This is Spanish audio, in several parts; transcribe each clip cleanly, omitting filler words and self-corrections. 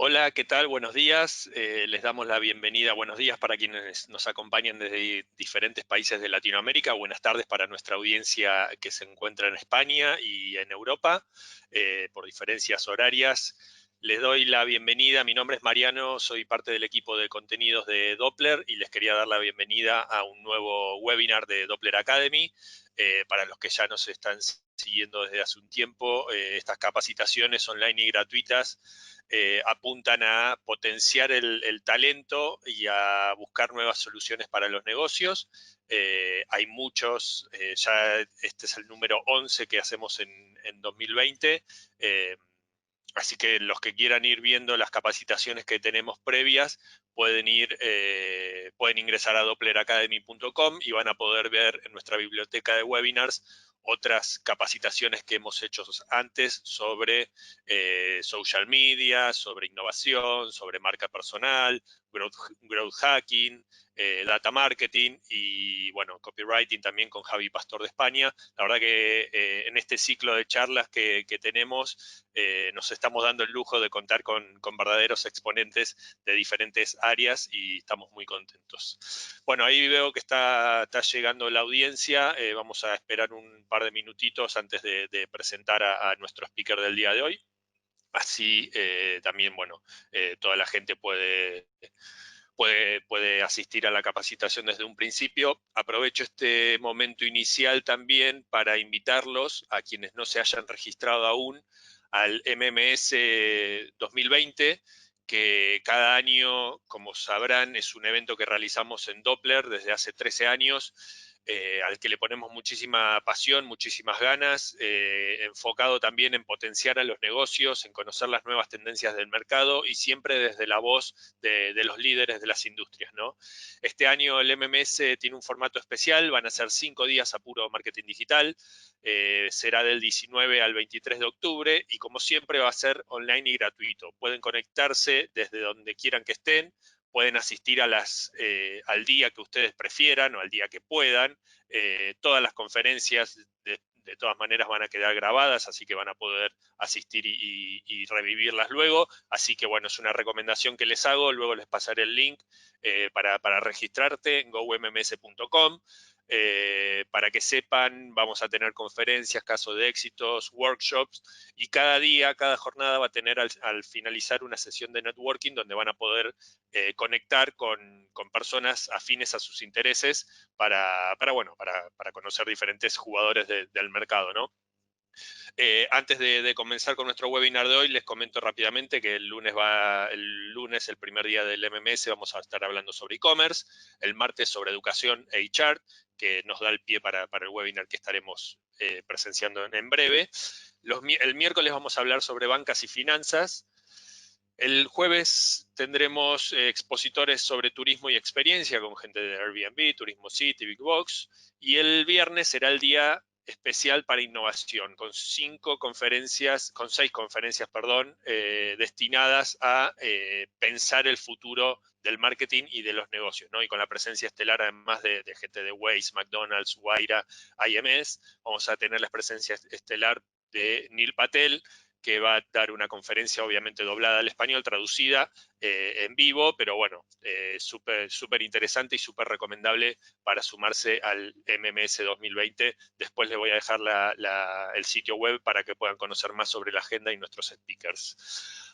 Hola, ¿qué tal? Buenos días. Les damos la bienvenida. Buenos días para quienes nos acompañan desde diferentes países de Latinoamérica. Buenas tardes para nuestra audiencia que se encuentra en España y en Europa, por diferencias horarias. Les doy la bienvenida. Mi nombre es Mariano, soy parte del equipo de contenidos de Doppler y les quería dar la bienvenida a un nuevo webinar de Doppler Academy. Para los que ya nos están siguiendo desde hace un tiempo, estas capacitaciones online y gratuitas apuntan a potenciar el talento y a buscar nuevas soluciones para los negocios. Hay muchos, ya este es el número 11 que hacemos en 2020. Así que los que quieran ir viendo las capacitaciones que tenemos previas pueden ingresar a doppleracademy.com y van a poder ver en nuestra biblioteca de webinars otras capacitaciones que hemos hecho antes sobre social media, sobre innovación, sobre marca personal, growth hacking, data marketing y, bueno, copywriting también con Javi Pastor de España. La verdad que en este ciclo de charlas que tenemos, nos estamos dando el lujo de contar con verdaderos exponentes de diferentes áreas y estamos muy contentos. Bueno, ahí veo que está llegando la audiencia. Vamos a esperar un par de minutitos antes de presentar a nuestro speaker del día de hoy. Así también, bueno, toda la gente puede asistir a la capacitación desde un principio. Aprovecho este momento inicial también para invitarlos a quienes no se hayan registrado aún al MMS 2020, que cada año, como sabrán, es un evento que realizamos en Doppler desde hace 13 años, al que le ponemos muchísima pasión, muchísimas ganas, enfocado también en potenciar a los negocios, en conocer las nuevas tendencias del mercado y siempre desde la voz de los líderes de las industrias, ¿no? Este año el MMS tiene un formato especial, van a ser 5 días a puro marketing digital, será del 19 al 23 de octubre y como siempre va a ser online y gratuito. Pueden conectarse desde donde quieran que estén, pueden asistir al día que ustedes prefieran o al día que puedan. Todas las conferencias de todas maneras van a quedar grabadas, así que van a poder asistir y revivirlas luego. Así que bueno, es una recomendación que les hago. Luego les pasaré el link para registrarte en gomms.com. Para que sepan, vamos a tener conferencias, casos de éxitos, workshops, y cada día, cada jornada va a tener al finalizar una sesión de networking donde van a poder conectar con personas afines a sus intereses para conocer diferentes jugadores del mercado, ¿no? Antes de comenzar con nuestro webinar de hoy, les comento rápidamente que el lunes, el primer día del MMS, vamos a estar hablando sobre e-commerce, el martes sobre educación e HR, que nos da el pie para el webinar que estaremos presenciando en breve. El miércoles vamos a hablar sobre bancas y finanzas. El jueves tendremos expositores sobre turismo y experiencia con gente de Airbnb, Turismo City, Big Box. Y el viernes será el día especial para innovación, con 6 conferencias, destinadas a pensar el futuro del marketing y de los negocios, ¿no? Y con la presencia estelar, además de gente de Waze, McDonald's, Wayra, IMS, vamos a tener la presencia estelar de Neil Patel, que va a dar una conferencia obviamente doblada al español, traducida en vivo, pero bueno, súper interesante y súper recomendable para sumarse al MMS 2020. Después les voy a dejar el sitio web para que puedan conocer más sobre la agenda y nuestros speakers.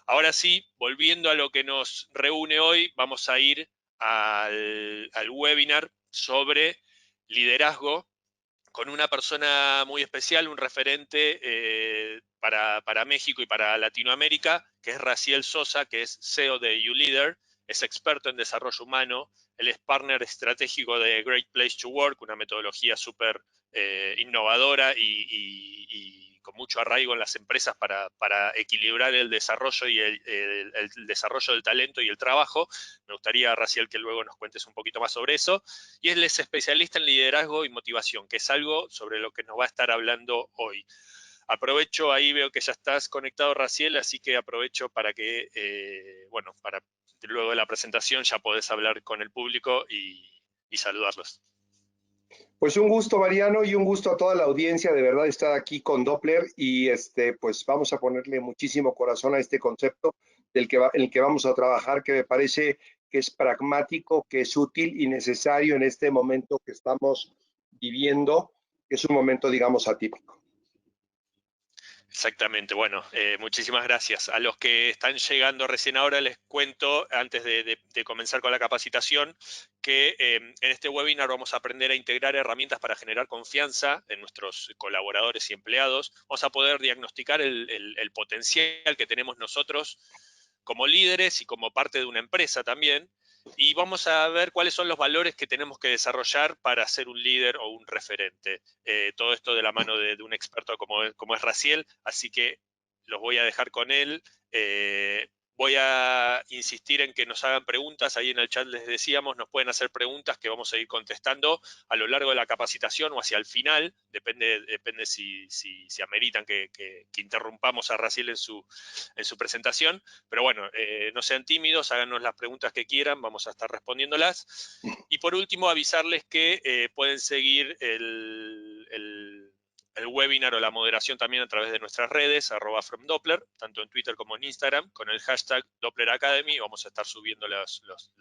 Ahora sí, volviendo a lo que nos reúne hoy, vamos a ir al webinar sobre liderazgo, con una persona muy especial, un referente para México y para Latinoamérica, que es Raciel Sosa, que es CEO de YouLeader, es experto en desarrollo humano, él es partner estratégico de Great Place to Work, una metodología súper innovadora y con mucho arraigo en las empresas para equilibrar el desarrollo y el desarrollo del talento y el trabajo. Me gustaría, Raciel, que luego nos cuentes un poquito más sobre eso. Y él es especialista en liderazgo y motivación, que es algo sobre lo que nos va a estar hablando hoy. Aprovecho, ahí veo que ya estás conectado, Raciel, así que aprovecho para que, para luego de la presentación ya podés hablar con el público y saludarlos. Pues un gusto, Mariano, y un gusto a toda la audiencia de verdad estar aquí con Doppler y pues vamos a ponerle muchísimo corazón a este concepto en el que vamos a trabajar, que me parece que es pragmático, que es útil y necesario en este momento que estamos viviendo, que es un momento, digamos, atípico. Exactamente, bueno, muchísimas gracias. A los que están llegando recién ahora les cuento, antes de comenzar con la capacitación, que en este webinar vamos a aprender a integrar herramientas para generar confianza en nuestros colaboradores y empleados. Vamos a poder diagnosticar el potencial que tenemos nosotros como líderes y como parte de una empresa también. Y vamos a ver cuáles son los valores que tenemos que desarrollar para ser un líder o un referente. Todo esto de la mano de un experto como es Raciel, así que los voy a dejar con él. Voy a insistir en que nos hagan preguntas, ahí en el chat les decíamos, nos pueden hacer preguntas que vamos a ir contestando a lo largo de la capacitación o hacia el final, depende si ameritan que interrumpamos a Raciel en su presentación, pero bueno, no sean tímidos, háganos las preguntas que quieran, vamos a estar respondiéndolas. Y por último, avisarles que pueden seguir el webinar o la moderación también a través de nuestras redes, @FromDoppler, tanto en Twitter como en Instagram, con el hashtag Doppler Academy. Vamos a estar subiendo las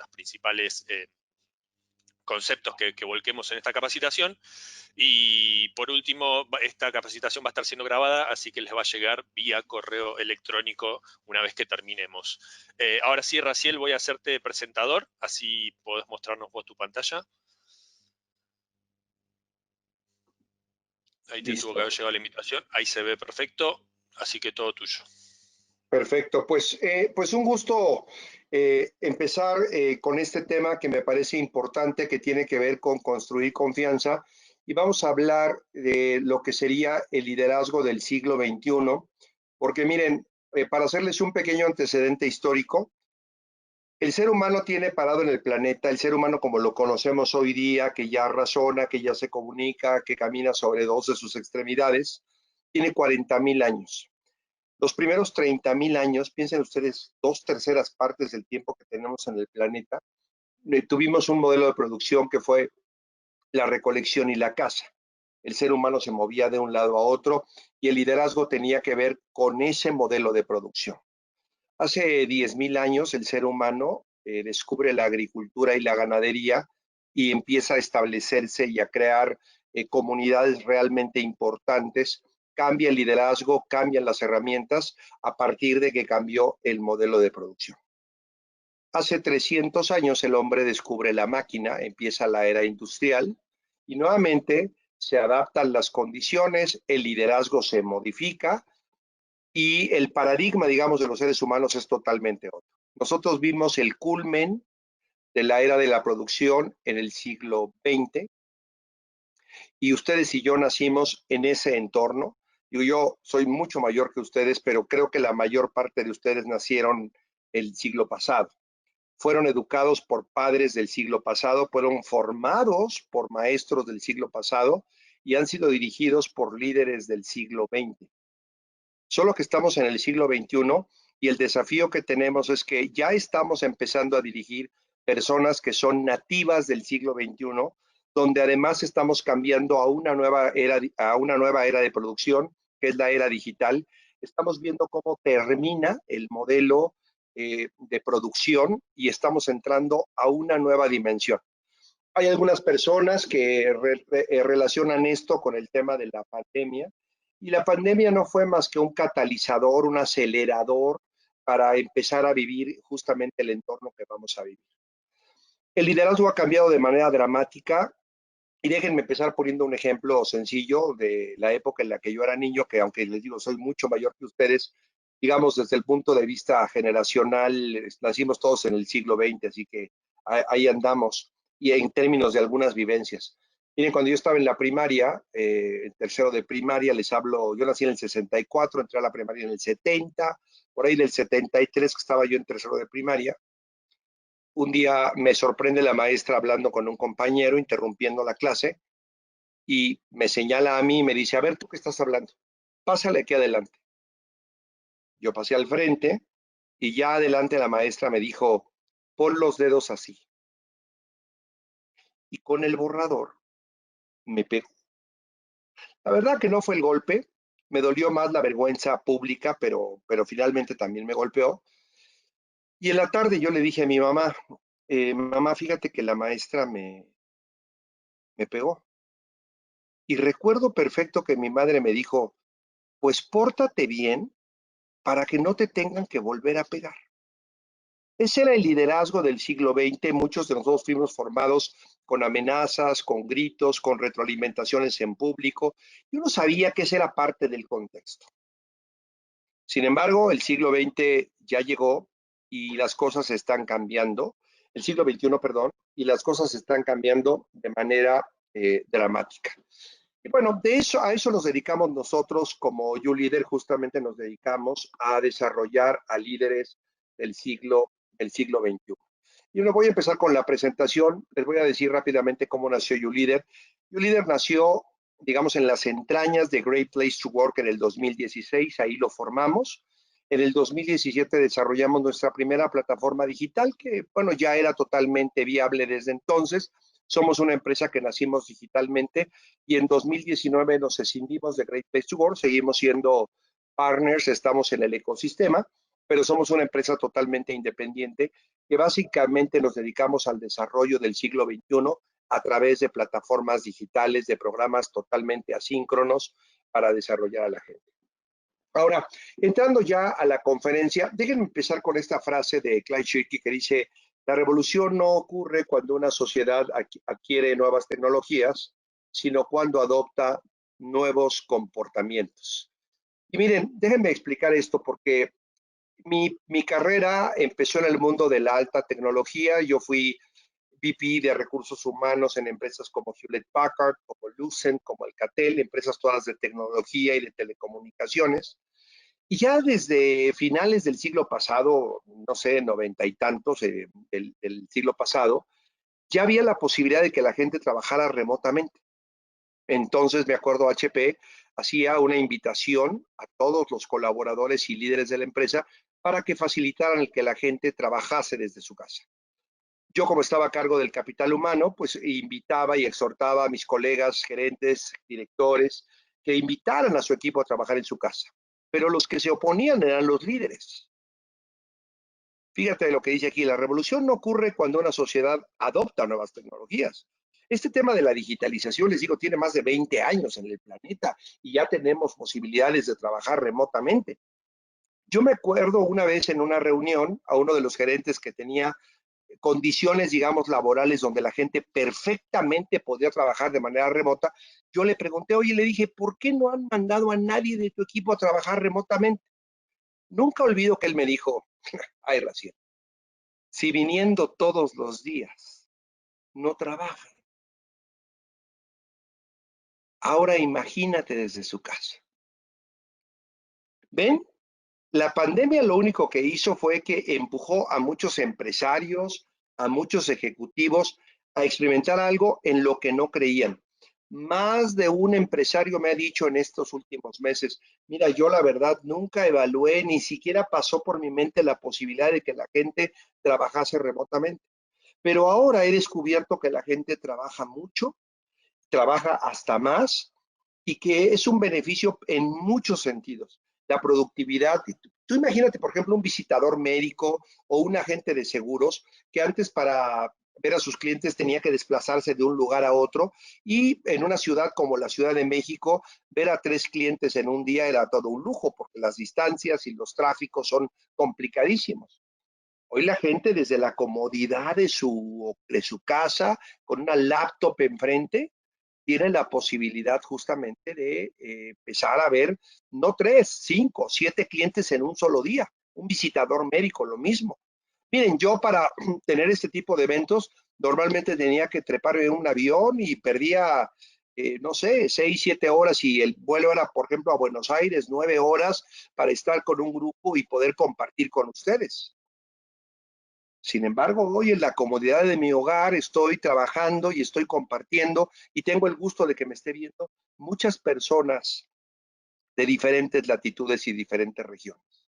principales conceptos que volquemos en esta capacitación. Y por último, esta capacitación va a estar siendo grabada, así que les va a llegar vía correo electrónico una vez que terminemos. Ahora sí, Raciel, voy a hacerte presentador, así podés mostrarnos vos tu pantalla. Ahí te tuvo que Listo. haber llegado la invitación. Ahí se ve perfecto, así que todo tuyo. Perfecto, pues un gusto empezar con este tema que me parece importante, que tiene que ver con construir confianza, y vamos a hablar de lo que sería el liderazgo del siglo XXI, porque miren, para hacerles un pequeño antecedente histórico, el ser humano tiene parado en el planeta, el ser humano como lo conocemos hoy día, que ya razona, que ya se comunica, que camina sobre dos de sus extremidades, tiene 40,000 años. Los primeros 30,000 años, piensen ustedes, 2/3 partes del tiempo que tenemos en el planeta, tuvimos un modelo de producción que fue la recolección y la caza. El ser humano se movía de un lado a otro y el liderazgo tenía que ver con ese modelo de producción. Hace 10,000 años el ser humano descubre la agricultura y la ganadería y empieza a establecerse y a crear comunidades realmente importantes. Cambia el liderazgo, cambian las herramientas a partir de que cambió el modelo de producción. Hace 300 años el hombre descubre la máquina, empieza la era industrial y nuevamente se adaptan las condiciones, el liderazgo se modifica y el paradigma, digamos, de los seres humanos es totalmente otro. Nosotros vimos el culmen de la era de la producción en el siglo XX y ustedes y yo nacimos en ese entorno. Yo soy mucho mayor que ustedes, pero creo que la mayor parte de ustedes nacieron el siglo pasado. Fueron educados por padres del siglo pasado, fueron formados por maestros del siglo pasado y han sido dirigidos por líderes del siglo XX. Solo que estamos en el siglo XXI y el desafío que tenemos es que ya estamos empezando a dirigir personas que son nativas del siglo XXI, donde además estamos cambiando a una nueva era de producción, que es la era digital. Estamos viendo cómo termina el modelo de producción y estamos entrando a una nueva dimensión. Hay algunas personas que relacionan esto con el tema de la pandemia, y la pandemia no fue más que un catalizador, un acelerador para empezar a vivir justamente el entorno que vamos a vivir. El liderazgo ha cambiado de manera dramática y déjenme empezar poniendo un ejemplo sencillo de la época en la que yo era niño, que aunque les digo soy mucho mayor que ustedes, digamos desde el punto de vista generacional, nacimos todos en el siglo XX, así que ahí andamos, y en términos de algunas vivencias. Miren, cuando yo estaba en la primaria, en tercero de primaria, les hablo, yo nací en el 64, entré a la primaria en el 70, por ahí del 73 que estaba yo en tercero de primaria. Un día me sorprende la maestra hablando con un compañero, interrumpiendo la clase, y me señala a mí y me dice, a ver, ¿tú qué estás hablando? Pásale aquí adelante. Yo pasé al frente y ya adelante la maestra me dijo, pon los dedos así. Y con el borrador me pegó. La verdad que no fue el golpe, me dolió más la vergüenza pública, pero finalmente también me golpeó. Y en la tarde yo le dije a mi mamá, mamá, fíjate que la maestra me pegó. Y recuerdo perfecto que mi madre me dijo, pues pórtate bien para que no te tengan que volver a pegar. Ese era el liderazgo del siglo XX. Muchos de nosotros fuimos formados con amenazas, con gritos, con retroalimentaciones en público, y uno sabía que esa era parte del contexto. Sin embargo, el siglo XX ya llegó y las cosas están cambiando, el siglo XXI, perdón, y las cosas están cambiando de manera dramática. Y bueno, a eso nos dedicamos nosotros como YouLeader, justamente nos dedicamos a desarrollar a líderes del siglo XXI. Y bueno, voy a empezar con la presentación. Les voy a decir rápidamente cómo nació YouLeader. YouLeader nació, digamos, en las entrañas de Great Place to Work en el 2016, ahí lo formamos. En el 2017 desarrollamos nuestra primera plataforma digital que, bueno, ya era totalmente viable desde entonces. Somos una empresa que nacimos digitalmente y en 2019 nos escindimos de Great Place to Work, seguimos siendo partners, estamos en el ecosistema, pero somos una empresa totalmente independiente que básicamente nos dedicamos al desarrollo del siglo XXI a través de plataformas digitales, de programas totalmente asíncronos para desarrollar a la gente. Ahora, entrando ya a la conferencia, déjenme empezar con esta frase de Clyde Shirky que dice, la revolución no ocurre cuando una sociedad adquiere nuevas tecnologías, sino cuando adopta nuevos comportamientos. Y miren, déjenme explicar esto porque mi carrera empezó en el mundo de la alta tecnología. Yo fui VP de recursos humanos en empresas como Hewlett Packard, como Lucent, como Alcatel, empresas todas de tecnología y de telecomunicaciones. Y ya desde finales del siglo pasado, no sé, noventa y tantos del siglo pasado, ya había la posibilidad de que la gente trabajara remotamente. Entonces, me acuerdo, HP hacía una invitación a todos los colaboradores y líderes de la empresa para que facilitaran el que la gente trabajase desde su casa. Yo, como estaba a cargo del capital humano, pues invitaba y exhortaba a mis colegas, gerentes, directores, que invitaran a su equipo a trabajar en su casa. Pero los que se oponían eran los líderes. Fíjate lo que dice aquí, la revolución no ocurre cuando una sociedad adopta nuevas tecnologías. Este tema de la digitalización, les digo, tiene más de 20 años en el planeta y ya tenemos posibilidades de trabajar remotamente. Yo me acuerdo una vez en una reunión a uno de los gerentes que tenía condiciones, digamos, laborales donde la gente perfectamente podía trabajar de manera remota. Yo le pregunté, oye, le dije, ¿por qué no han mandado a nadie de tu equipo a trabajar remotamente? Nunca olvido que él me dijo, ay, Raciel, si viniendo todos los días no trabajan, ahora imagínate desde su casa. ¿Ven? La pandemia lo único que hizo fue que empujó a muchos empresarios, a muchos ejecutivos a experimentar algo en lo que no creían. Más de un empresario me ha dicho en estos últimos meses, mira, yo la verdad nunca evalué, ni siquiera pasó por mi mente la posibilidad de que la gente trabajase remotamente. Pero ahora he descubierto que la gente trabaja mucho, trabaja hasta más y que es un beneficio en muchos sentidos. La productividad. Tú imagínate, por ejemplo, un visitador médico o un agente de seguros que antes para ver a sus clientes tenía que desplazarse de un lugar a otro y en una ciudad como la Ciudad de México, ver a 3 clientes en un día era todo un lujo porque las distancias y los tráficos son complicadísimos. Hoy la gente desde la comodidad de su casa, con una laptop enfrente, tiene la posibilidad justamente de empezar a ver no 3, 5, 7 clientes en un solo día. Un visitador médico, lo mismo. Miren, yo para tener este tipo de eventos, normalmente tenía que treparme en un avión y perdía, no sé, 6, 7 horas y el vuelo era, por ejemplo, a Buenos Aires, 9 horas para estar con un grupo y poder compartir con ustedes. Sin embargo, hoy en la comodidad de mi hogar estoy trabajando y estoy compartiendo y tengo el gusto de que me esté viendo muchas personas de diferentes latitudes y diferentes regiones.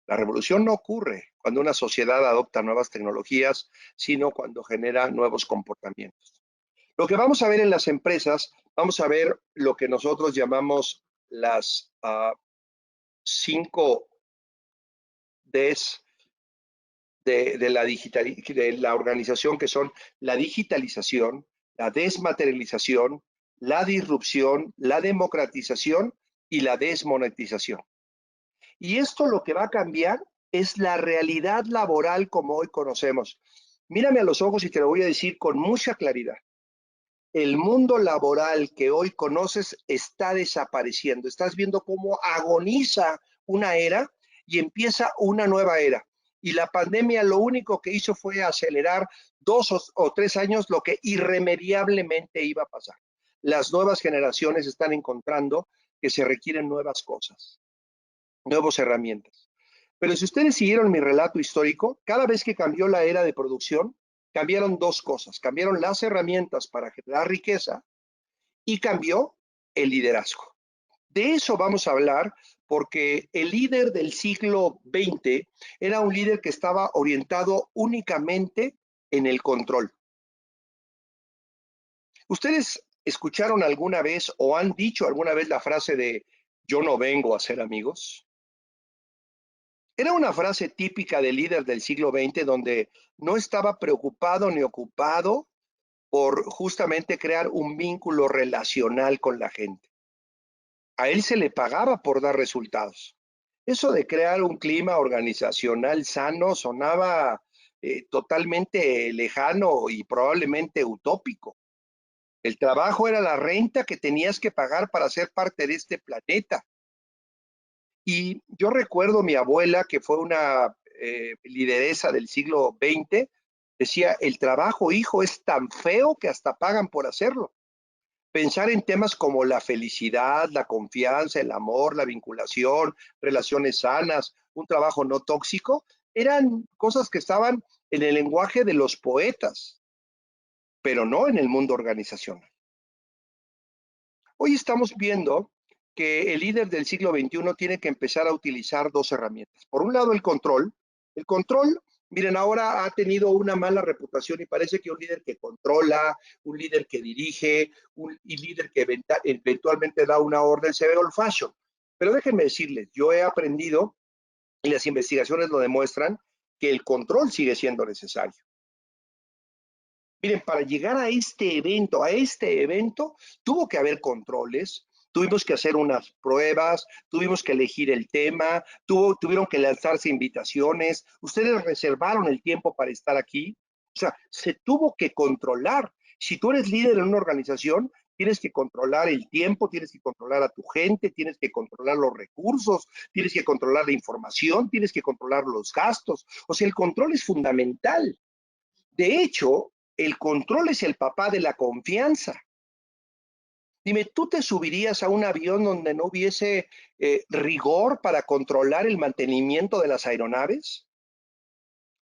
La revolución no ocurre cuando una sociedad adopta nuevas tecnologías, sino cuando genera nuevos comportamientos. Lo que vamos a ver en las empresas, vamos a ver lo que nosotros llamamos las 5 Ds de la organización, que son la digitalización, la desmaterialización, la disrupción, la democratización y la desmonetización. Y esto lo que va a cambiar es la realidad laboral como hoy conocemos. Mírame a los ojos y te lo voy a decir con mucha claridad. El mundo laboral que hoy conoces está desapareciendo. Estás viendo cómo agoniza una era y empieza una nueva era. Y la pandemia lo único que hizo fue acelerar 2 o 3 años lo que irremediablemente iba a pasar. Las nuevas generaciones están encontrando que se requieren nuevas cosas, nuevas herramientas. Pero si ustedes siguieron mi relato histórico, cada vez que cambió la era de producción, cambiaron dos cosas. Cambiaron las herramientas para generar riqueza y cambió el liderazgo. De eso vamos a hablar porque el líder del siglo XX era un líder que estaba orientado únicamente en el control. ¿Ustedes escucharon alguna vez o han dicho alguna vez la frase de yo no vengo a ser amigos? Era una frase típica del líder del siglo XX donde no estaba preocupado ni ocupado por justamente crear un vínculo relacional con la gente. A él se le pagaba por dar resultados. Eso de crear un clima organizacional sano sonaba totalmente lejano y probablemente utópico. El trabajo era la renta que tenías que pagar para ser parte de este planeta. Y yo recuerdo mi abuela, que fue una lideresa del siglo XX, decía, el trabajo, hijo, es tan feo que hasta pagan por hacerlo. Pensar en temas como la felicidad, la confianza, el amor, la vinculación, relaciones sanas, un trabajo no tóxico, eran cosas que estaban en el lenguaje de los poetas, pero no en el mundo organizacional. Hoy estamos viendo que el líder del siglo XXI tiene que empezar a utilizar dos herramientas. Por un lado, el control. El control, miren, ahora ha tenido una mala reputación y parece que un líder que controla, un líder que dirige, un líder que eventualmente da una orden se ve old fashion. Pero déjenme decirles, yo he aprendido y las investigaciones lo demuestran que el control sigue siendo necesario. Miren, para llegar a este evento, tuvo que haber controles, tuvimos que hacer unas pruebas, tuvimos que elegir el tema, tuvieron que lanzarse invitaciones, ustedes reservaron el tiempo para estar aquí, o sea, se tuvo que controlar. Si tú eres líder en una organización, tienes que controlar el tiempo, tienes que controlar a tu gente, tienes que controlar los recursos, tienes que controlar la información, tienes que controlar los gastos. O sea, el control es fundamental. De hecho, el control es el papá de la confianza. Dime, ¿tú te subirías a un avión donde no hubiese rigor para controlar el mantenimiento de las aeronaves?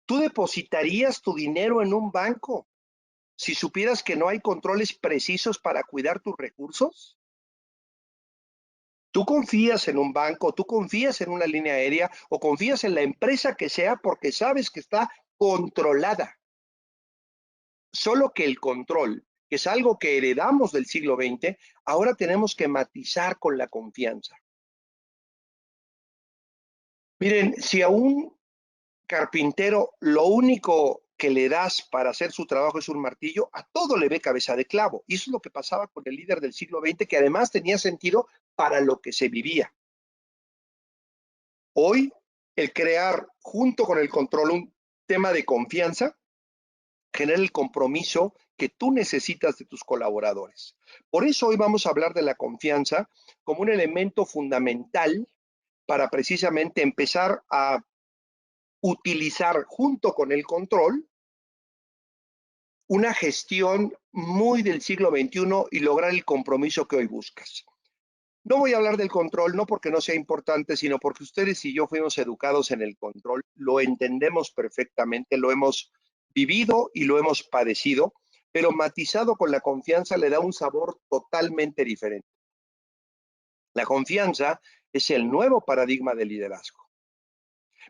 ¿Tú depositarías tu dinero en un banco si supieras que no hay controles precisos para cuidar tus recursos? ¿Tú confías en un banco, tú confías en una línea aérea o confías en la empresa que sea porque sabes que está controlada? Solo que el control, que es algo que heredamos del siglo XX, ahora tenemos que matizar con la confianza. Miren, si a un carpintero lo único que le das para hacer su trabajo es un martillo, a todo le ve cabeza de clavo. Y eso es lo que pasaba con el líder del siglo XX, que además tenía sentido para lo que se vivía. Hoy, el crear junto con el control un tema de confianza genera el compromiso que tú necesitas de tus colaboradores. Por eso hoy vamos a hablar de la confianza como un elemento fundamental para precisamente empezar a utilizar junto con el control una gestión muy del siglo XXI y lograr el compromiso que hoy buscas. No voy a hablar del control, no porque no sea importante, sino porque ustedes y yo fuimos educados en el control, lo entendemos perfectamente, lo hemos vivido y lo hemos padecido, pero matizado con la confianza le da un sabor totalmente diferente. La confianza es el nuevo paradigma del liderazgo.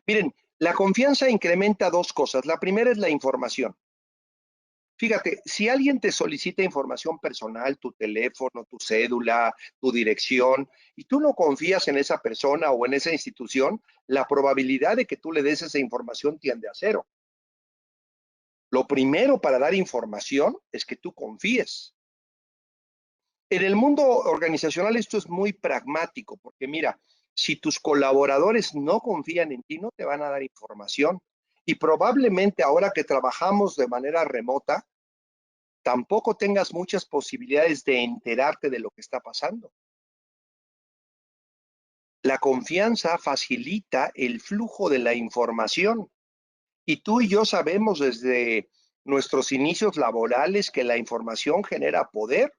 Miren, la confianza incrementa dos cosas. La primera es la información. Fíjate, si alguien te solicita información personal, tu teléfono, tu cédula, tu dirección, y tú no confías en esa persona o en esa institución, la probabilidad de que tú le des esa información tiende a cero. Lo primero para dar información es que tú confíes. En el mundo organizacional esto es muy pragmático, porque mira, si tus colaboradores no confían en ti, no te van a dar información. Y probablemente ahora que trabajamos de manera remota, tampoco tengas muchas posibilidades de enterarte de lo que está pasando. La confianza facilita el flujo de la información. Y tú y yo sabemos desde nuestros inicios laborales que la información genera poder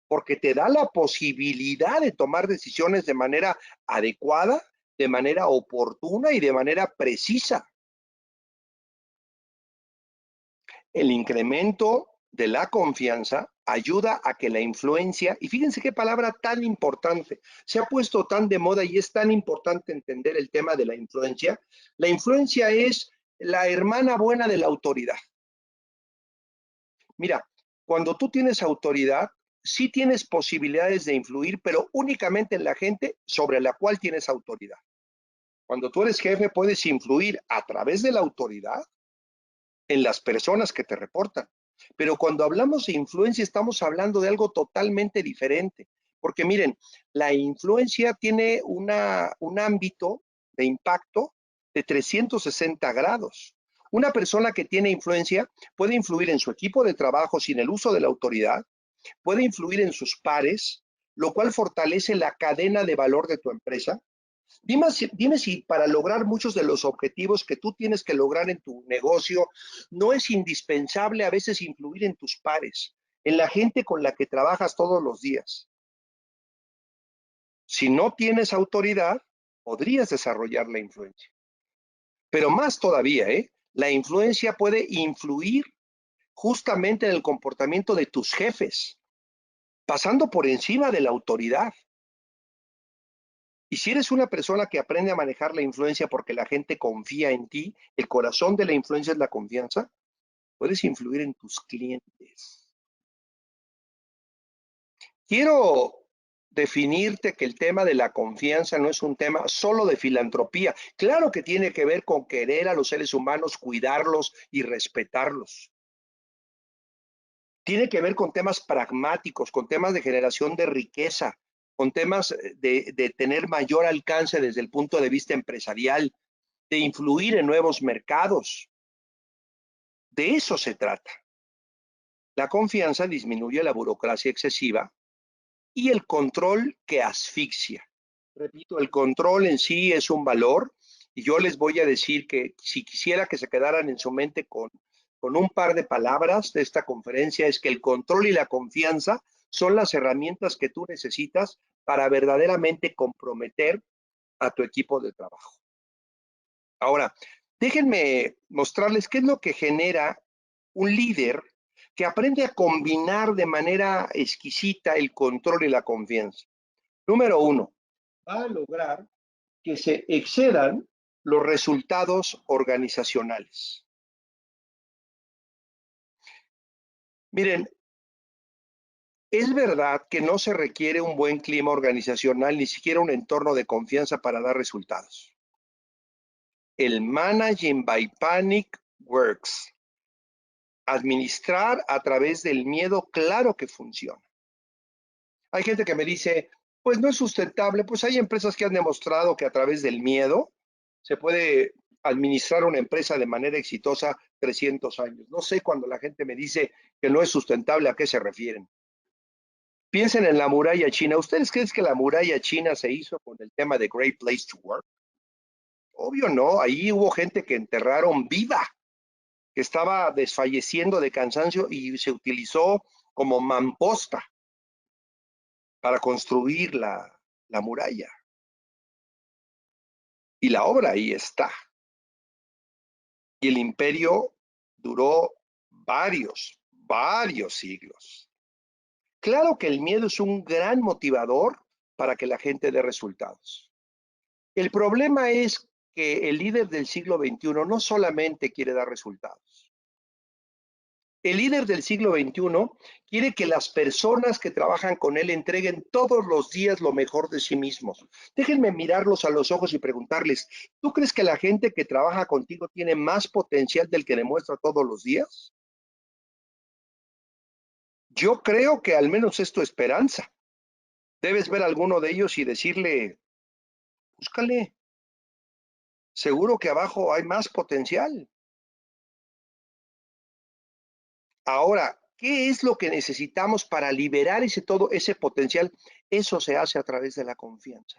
porque te da la posibilidad de tomar decisiones de manera adecuada, de manera oportuna y de manera precisa. El incremento de la confianza ayuda a que la influencia, y fíjense qué palabra tan importante, se ha puesto tan de moda y es tan importante entender el tema de la influencia. La influencia es la hermana buena de la autoridad. Mira, cuando tú tienes autoridad, sí tienes posibilidades de influir, pero únicamente en la gente sobre la cual tienes autoridad. Cuando tú eres jefe, puedes influir a través de la autoridad en las personas que te reportan. Pero cuando hablamos de influencia, estamos hablando de algo totalmente diferente. Porque miren, la influencia tiene un ámbito de impacto de 360 grados. Una persona que tiene influencia puede influir en su equipo de trabajo sin el uso de la autoridad, puede influir en sus pares, lo cual fortalece la cadena de valor de tu empresa. Dime si para lograr muchos de los objetivos que tú tienes que lograr en tu negocio, no es indispensable a veces influir en tus pares, en la gente con la que trabajas todos los días. Si no tienes autoridad, podrías desarrollar la influencia. Pero más todavía, la influencia puede influir justamente en el comportamiento de tus jefes, pasando por encima de la autoridad. Y si eres una persona que aprende a manejar la influencia porque la gente confía en ti, el corazón de la influencia es la confianza, puedes influir en tus clientes. Quiero definirte que el tema de la confianza no es un tema solo de filantropía. Claro que tiene que ver con querer a los seres humanos, cuidarlos y respetarlos. Tiene que ver con temas pragmáticos, con temas de generación de riqueza, con temas de tener mayor alcance desde el punto de vista empresarial, de influir en nuevos mercados. De eso se trata. La confianza disminuye la burocracia excesiva y el control que asfixia. Repito, el control en sí es un valor y yo les voy a decir que si quisiera que se quedaran en su mente con un par de palabras de esta conferencia es que el control y la confianza son las herramientas que tú necesitas para verdaderamente comprometer a tu equipo de trabajo. Ahora, déjenme mostrarles qué es lo que genera un líder que aprende a combinar de manera exquisita el control y la confianza. Número uno, va a lograr que se excedan los resultados organizacionales. Miren, es verdad que no se requiere un buen clima organizacional, ni siquiera un entorno de confianza para dar resultados. El managing by panic works. Administrar a través del miedo, claro que funciona. Hay gente que me dice, pues no es sustentable, pues hay empresas que han demostrado que a través del miedo se puede administrar una empresa de manera exitosa 300 años. No sé cuando la gente me dice que no es sustentable, ¿a qué se refieren? Piensen en la muralla china. ¿Ustedes creen que la muralla china se hizo con el tema de Great Place to Work? Obvio no, ahí hubo gente que enterraron viva, que estaba desfalleciendo de cansancio y se utilizó como mamposta para construir la muralla. Y la obra ahí está. Y el imperio duró varios siglos. Claro que el miedo es un gran motivador para que la gente dé resultados. El problema es que el líder del siglo XXI no solamente quiere dar resultados, El líder del siglo XXI quiere que las personas que trabajan con él entreguen todos los días lo mejor de sí mismos. Déjenme mirarlos a los ojos y preguntarles, ¿tú crees que la gente que trabaja contigo tiene más potencial del que demuestra todos los días? Yo creo que al menos es tu esperanza. Debes ver a alguno de ellos y decirle, búscale, seguro que abajo hay más potencial. Ahora, ¿qué es lo que necesitamos para liberar todo ese potencial? Eso se hace a través de la confianza.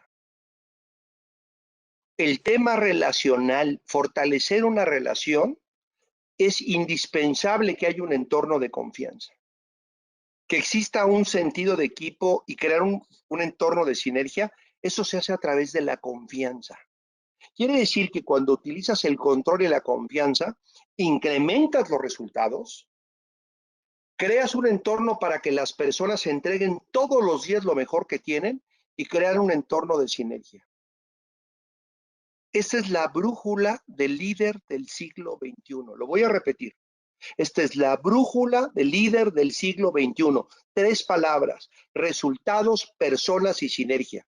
El tema relacional, fortalecer una relación, es indispensable que haya un entorno de confianza, que exista un sentido de equipo y crear un entorno de sinergia. Eso se hace a través de la confianza. Quiere decir que cuando utilizas el control y la confianza, incrementas los resultados, creas un entorno para que las personas entreguen todos los días lo mejor que tienen y crear un entorno de sinergia. Esta es la brújula del líder del siglo XXI. Lo voy a repetir. Esta es la brújula del líder del siglo XXI. 3 palabras: resultados, personas y sinergia.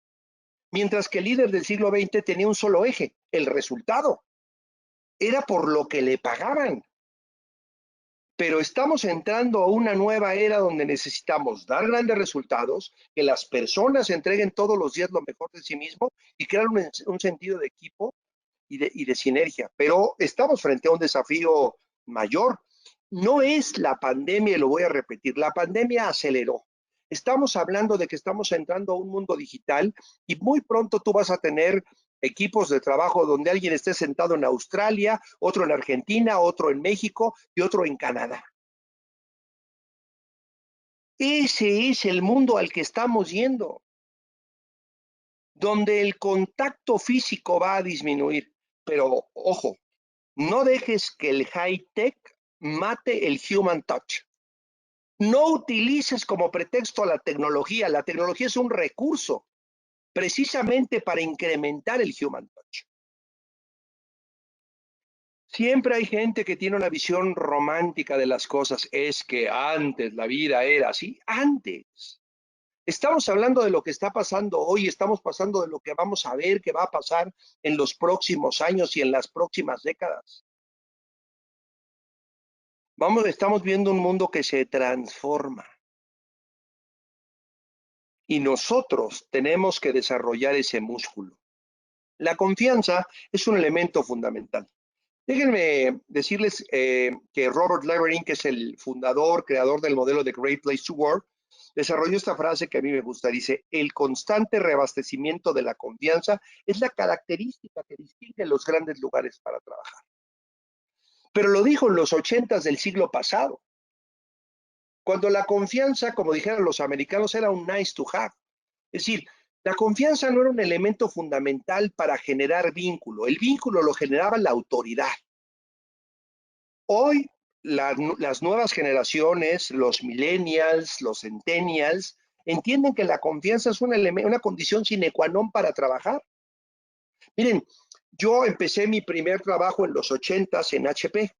Mientras que el líder del siglo XX tenía un solo eje: el resultado. Era por lo que le pagaban. Pero estamos entrando a una nueva era donde necesitamos dar grandes resultados, que las personas entreguen todos los días lo mejor de sí mismo y crear un sentido de equipo y de sinergia. Pero estamos frente a un desafío mayor. No es la pandemia, y lo voy a repetir, la pandemia aceleró. Estamos hablando de que estamos entrando a un mundo digital y muy pronto tú vas a tener equipos de trabajo donde alguien esté sentado en Australia, otro en Argentina, otro en México y otro en Canadá. Ese es el mundo al que estamos yendo, donde el contacto físico va a disminuir. Pero ojo, no dejes que el high-tech mate el human touch. No utilices como pretexto a la tecnología. La tecnología es un recurso precisamente para incrementar el human touch. Siempre hay gente que tiene una visión romántica de las cosas. Es que antes la vida era así. Antes. Estamos hablando de lo que está pasando hoy, estamos pasando de lo que vamos a ver que va a pasar en los próximos años y en las próximas décadas. Estamos viendo un mundo que se transforma y nosotros tenemos que desarrollar ese músculo. La confianza es un elemento fundamental. Déjenme decirles que Robert Levering, que es el fundador, creador del modelo de Great Place to Work, desarrolló esta frase que a mí me gusta. Dice: el constante reabastecimiento de la confianza es la característica que distingue los grandes lugares para trabajar. Pero lo dijo en los 80s del siglo pasado, cuando la confianza, como dijeron los americanos, era un nice to have. Es decir, la confianza no era un elemento fundamental para generar vínculo. El vínculo lo generaba la autoridad. Hoy las nuevas generaciones, los millennials, los centennials, entienden que la confianza es una condición sine qua non para trabajar. Miren, yo empecé mi primer trabajo en los 80s en HP.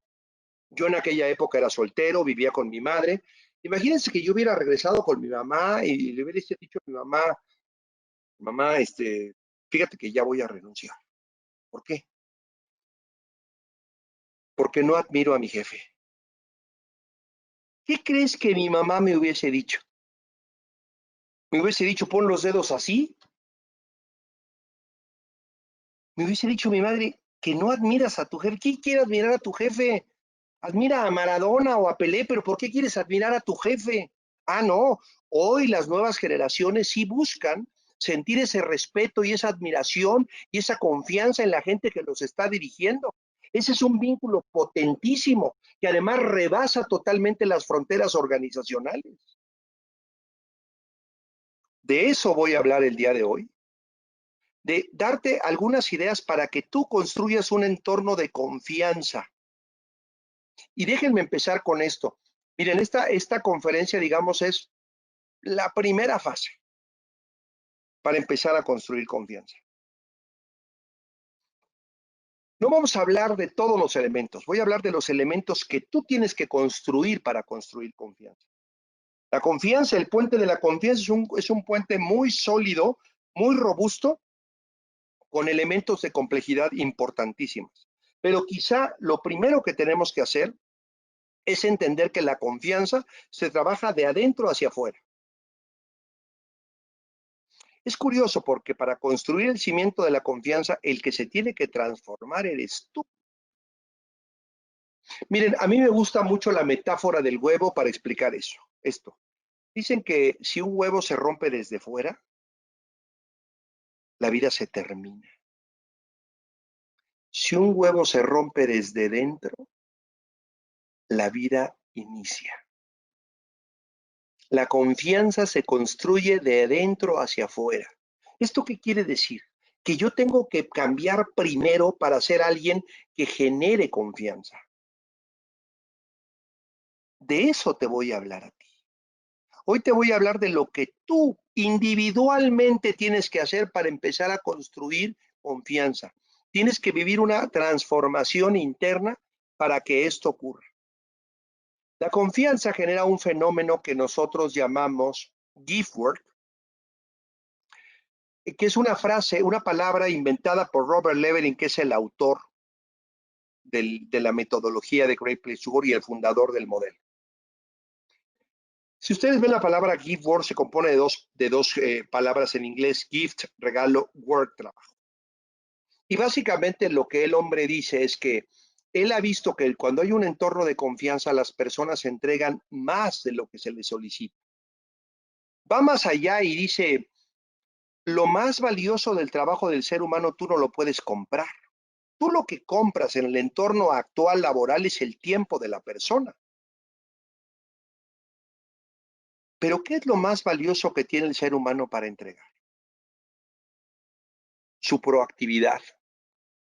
Yo en aquella época era soltero, vivía con mi madre. Imagínense que yo hubiera regresado con mi mamá y le hubiera dicho a mi mamá, mamá, fíjate que ya voy a renunciar. ¿Por qué? Porque no admiro a mi jefe. ¿Qué crees que mi mamá me hubiese dicho? Me hubiese dicho, pon los dedos así. Me hubiese dicho mi madre que no admiras a tu jefe. ¿Quién quiere admirar a tu jefe? Admira a Maradona o a Pelé, pero ¿por qué quieres admirar a tu jefe? Ah, no. Hoy las nuevas generaciones sí buscan sentir ese respeto y esa admiración y esa confianza en la gente que los está dirigiendo. Ese es un vínculo potentísimo que además rebasa totalmente las fronteras organizacionales. De eso voy a hablar el día de hoy, de darte algunas ideas para que tú construyas un entorno de confianza. Y déjenme empezar con esto. Miren, esta conferencia, digamos, es la primera fase para empezar a construir confianza. No vamos a hablar de todos los elementos, voy a hablar de los elementos que tú tienes que construir para construir confianza. La confianza, el puente de la confianza es un puente muy sólido, muy robusto, con elementos de complejidad importantísimos. Pero quizá lo primero que tenemos que hacer es entender que la confianza se trabaja de adentro hacia afuera. Es curioso porque para construir el cimiento de la confianza, el que se tiene que transformar eres tú. Miren, a mí me gusta mucho la metáfora del huevo para explicar eso. Esto. Dicen que si un huevo se rompe desde fuera, la vida se termina. Si un huevo se rompe desde dentro, la vida inicia. La confianza se construye de dentro hacia afuera. ¿Esto qué quiere decir? Que yo tengo que cambiar primero para ser alguien que genere confianza. De eso te voy a hablar a ti. Hoy te voy a hablar de lo que tú individualmente tienes que hacer para empezar a construir confianza. Tienes que vivir una transformación interna para que esto ocurra. La confianza genera un fenómeno que nosotros llamamos gift work, que es una frase, una palabra inventada por Robert Levering, que es el autor de la metodología de Great Place to Work y el fundador del modelo. Si ustedes ven la palabra gift work, se compone de dos palabras en inglés: gift, regalo; work, trabajo. Y básicamente lo que el hombre dice es que él ha visto que cuando hay un entorno de confianza, las personas entregan más de lo que se les solicita. Va más allá y dice: lo más valioso del trabajo del ser humano tú no lo puedes comprar. Tú lo que compras en el entorno actual laboral es el tiempo de la persona. Pero ¿qué es lo más valioso que tiene el ser humano para entregar? Su proactividad,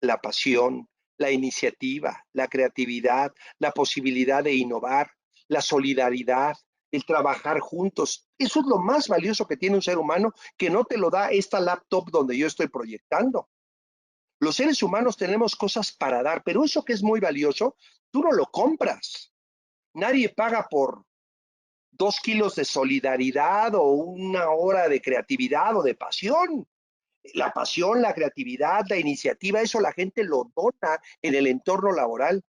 la pasión, la iniciativa, la creatividad, la posibilidad de innovar, la solidaridad, el trabajar juntos. Eso es lo más valioso que tiene un ser humano, que no te lo da esta laptop donde yo estoy proyectando. Los seres humanos tenemos cosas para dar, pero eso que es muy valioso, tú no lo compras. Nadie paga por 2 kilos de solidaridad o una hora de creatividad o de pasión. La pasión, la creatividad, la iniciativa, eso la gente lo dona en el entorno laboral.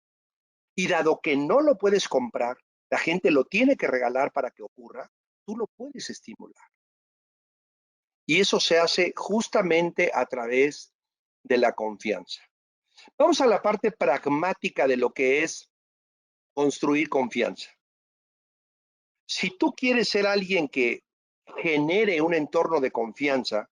Y dado que no lo puedes comprar, la gente lo tiene que regalar para que ocurra, tú lo puedes estimular. Y eso se hace justamente a través de la confianza. Vamos a la parte pragmática de lo que es construir confianza. Si tú quieres ser alguien que genere un entorno de confianza,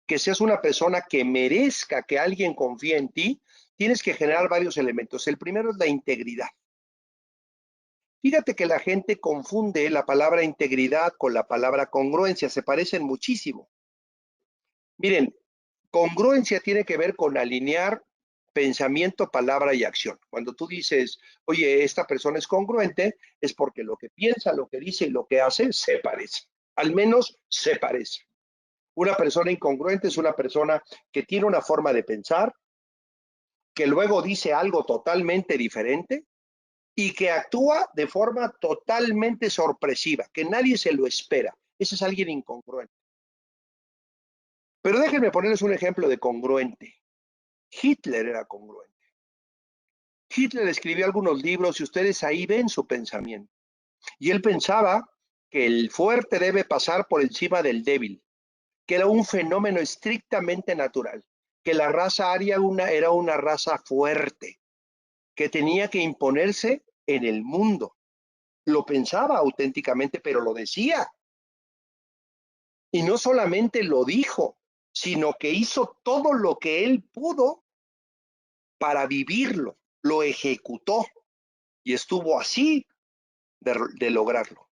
que seas una persona que merezca que alguien confíe en ti, tienes que generar varios elementos. El primero es la integridad. Fíjate que la gente confunde la palabra integridad con la palabra congruencia, se parecen muchísimo. Miren, congruencia tiene que ver con alinear pensamiento, palabra y acción. Cuando tú dices, oye, esta persona es congruente, es porque lo que piensa, lo que dice y lo que hace se parece. Al menos se parece. Una persona incongruente es una persona que tiene una forma de pensar, que luego dice algo totalmente diferente y que actúa de forma totalmente sorpresiva, que nadie se lo espera. Ese es alguien incongruente. Pero déjenme ponerles un ejemplo de congruente. Hitler era congruente. Hitler escribió algunos libros y ustedes ahí ven su pensamiento. Y él pensaba que el fuerte debe pasar por encima del débil, que era un fenómeno estrictamente natural, que la raza aria era una raza fuerte, que tenía que imponerse en el mundo. Lo pensaba auténticamente, pero lo decía. Y no solamente lo dijo, sino que hizo todo lo que él pudo para vivirlo. Lo ejecutó y estuvo así de lograrlo.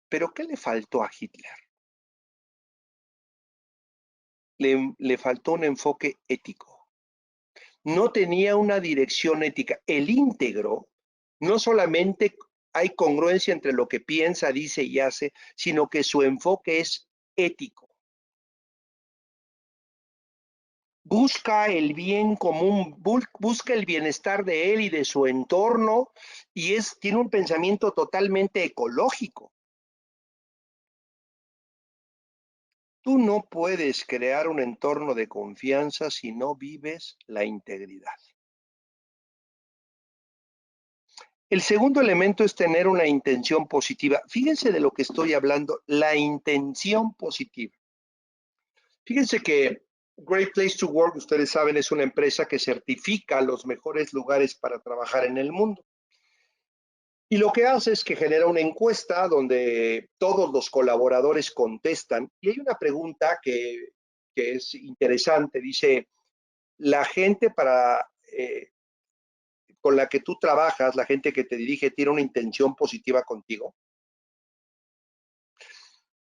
Pero ¿qué le faltó a Hitler? Le faltó un enfoque ético. No tenía una dirección ética. El íntegro no solamente hay congruencia entre lo que piensa, dice y hace, sino que su enfoque es ético. busca el bien común, busca el bienestar de él y de su entorno y tiene un pensamiento totalmente ecológico. Tú no puedes crear un entorno de confianza si no vives la integridad. El segundo elemento es tener una intención positiva. Fíjense de lo que estoy hablando, la intención positiva. Fíjense que Great Place to Work, ustedes saben, es una empresa que certifica los mejores lugares para trabajar en el mundo. Y lo que hace es que genera una encuesta donde todos los colaboradores contestan y hay una pregunta que es interesante. Dice, la gente con la que tú trabajas, la gente que te dirige, tiene una intención positiva contigo.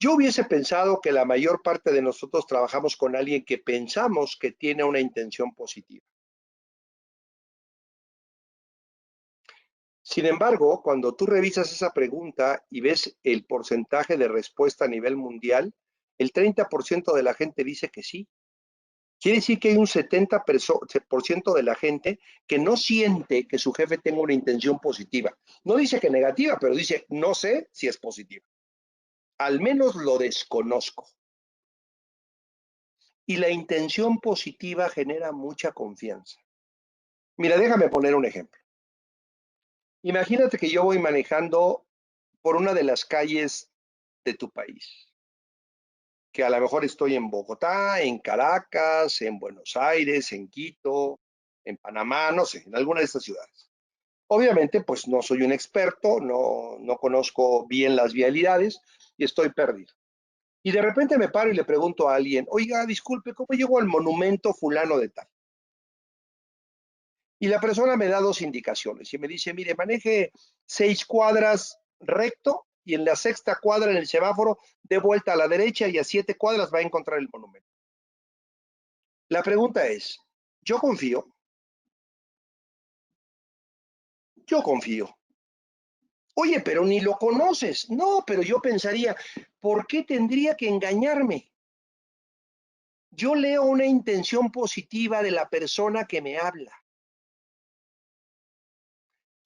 Yo hubiese pensado que la mayor parte de nosotros trabajamos con alguien que pensamos que tiene una intención positiva. Sin embargo, cuando tú revisas esa pregunta y ves el porcentaje de respuesta a nivel mundial, el 30% de la gente dice que sí. Quiere decir que hay un 70% de la gente que no siente que su jefe tenga una intención positiva. No dice que negativa, pero dice, no sé si es positiva. Al menos lo desconozco. Y la intención positiva genera mucha confianza. Mira, déjame poner un ejemplo. Imagínate que yo voy manejando por una de las calles de tu país, que a lo mejor estoy en Bogotá, en Caracas, en Buenos Aires, en Quito, en Panamá, no sé, en alguna de estas ciudades. Obviamente, pues no soy un experto, no conozco bien las vialidades y estoy perdido. Y de repente me paro y le pregunto a alguien, oiga, disculpe, ¿cómo llego al monumento fulano de tal? Y la persona me da dos indicaciones y me dice, mire, maneje 6 cuadras recto y en la sexta cuadra en el semáforo de vuelta a la derecha y a 7 cuadras va a encontrar el monumento. La pregunta es, ¿yo confío? Yo confío. Oye, pero ni lo conoces. No, pero yo pensaría, ¿por qué tendría que engañarme? Yo leo una intención positiva de la persona que me habla.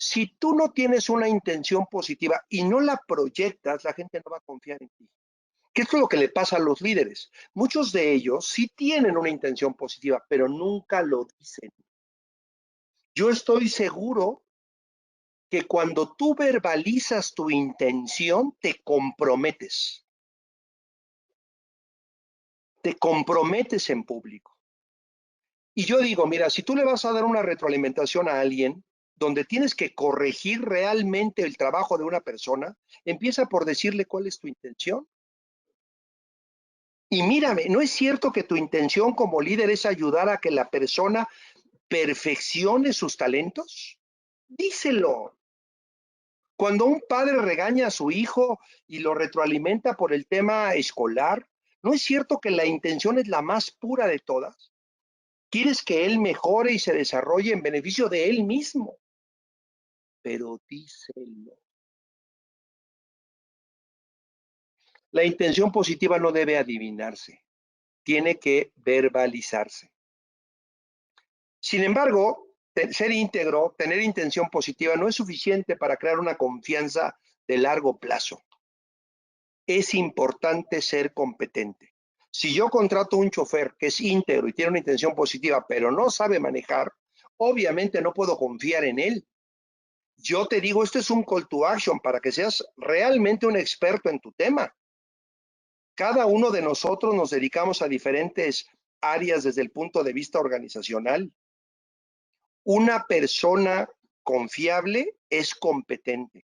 Si tú no tienes una intención positiva y no la proyectas, la gente no va a confiar en ti. ¿Qué es lo que le pasa a los líderes? Muchos de ellos sí tienen una intención positiva, pero nunca lo dicen. Yo estoy seguro que cuando tú verbalizas tu intención, te comprometes en público. Y yo digo, mira, si tú le vas a dar una retroalimentación a alguien donde tienes que corregir realmente el trabajo de una persona, empieza por decirle cuál es tu intención. Y mírame, ¿no es cierto que tu intención como líder es ayudar a que la persona perfeccione sus talentos? Díselo. Cuando un padre regaña a su hijo y lo retroalimenta por el tema escolar, ¿no es cierto que la intención es la más pura de todas? Quieres que él mejore y se desarrolle en beneficio de él mismo, pero díselo. La intención positiva no debe adivinarse, tiene que verbalizarse. Sin embargo, ser íntegro, tener intención positiva no es suficiente para crear una confianza de largo plazo. Es importante ser competente. Si yo contrato un chofer que es íntegro y tiene una intención positiva, pero no sabe manejar, obviamente no puedo confiar en él. Yo te digo, esto es un call to action para que seas realmente un experto en tu tema. Cada uno de nosotros nos dedicamos a diferentes áreas desde el punto de vista organizacional. Una persona confiable es competente,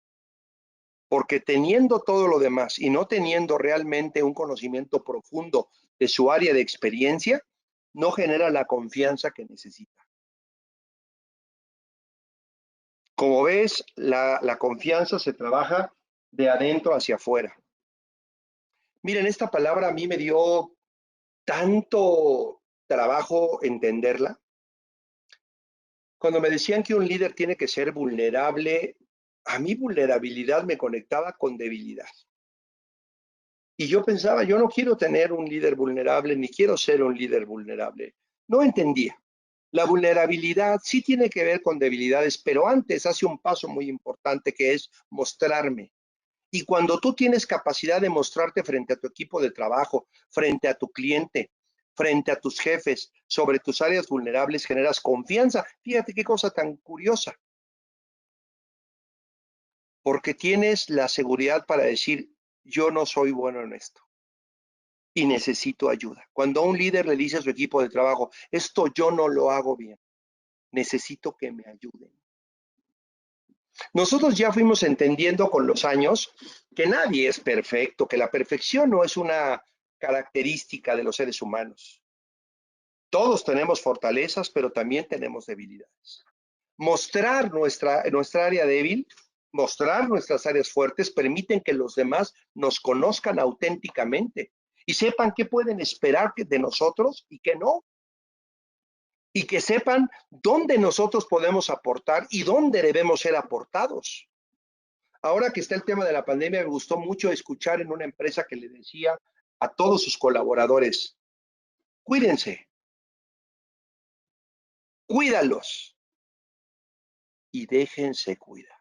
porque teniendo todo lo demás y no teniendo realmente un conocimiento profundo de su área de experiencia, no genera la confianza que necesita. Como ves, la confianza se trabaja de adentro hacia afuera. Miren, esta palabra a mí me dio tanto trabajo entenderla. Cuando me decían que un líder tiene que ser vulnerable, a mí vulnerabilidad me conectaba con debilidad. Y yo pensaba, yo no quiero tener un líder vulnerable, ni quiero ser un líder vulnerable. No entendía. La vulnerabilidad sí tiene que ver con debilidades, pero antes hace un paso muy importante que es mostrarme. Y cuando tú tienes capacidad de mostrarte frente a tu equipo de trabajo, frente a tu cliente, frente a tus jefes, sobre tus áreas vulnerables, generas confianza. Fíjate qué cosa tan curiosa, porque tienes la seguridad para decir, yo no soy bueno en esto y necesito ayuda. Cuando a un líder le dice a su equipo de trabajo, esto yo no lo hago bien, necesito que me ayuden. Nosotros ya fuimos entendiendo con los años que nadie es perfecto, que la perfección no es una característica de los seres humanos. Todos tenemos fortalezas, pero también tenemos debilidades. Mostrar nuestra área débil, mostrar nuestras áreas fuertes, permiten que los demás nos conozcan auténticamente y sepan qué pueden esperar de nosotros y qué no. Y que sepan dónde nosotros podemos aportar y dónde debemos ser aportados. Ahora que está el tema de la pandemia, me gustó mucho escuchar en una empresa que le decía a todos sus colaboradores, cuídense, cuídalos y déjense cuidar.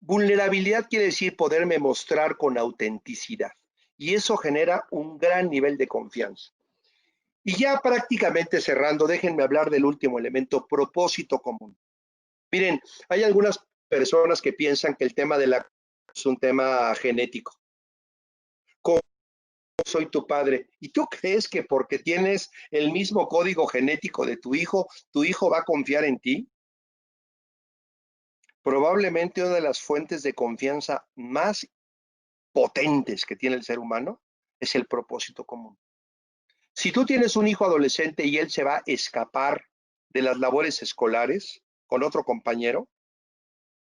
Vulnerabilidad quiere decir poderme mostrar con autenticidad y eso genera un gran nivel de confianza. Y ya prácticamente cerrando, déjenme hablar del último elemento, propósito común. Miren, hay algunas personas que piensan que el tema de la es un tema genético. ¿Cómo soy tu padre? ¿Y tú crees que porque tienes el mismo código genético de tu hijo va a confiar en ti? Probablemente una de las fuentes de confianza más potentes que tiene el ser humano es el propósito común. Si tú tienes un hijo adolescente y él se va a escapar de las labores escolares con otro compañero,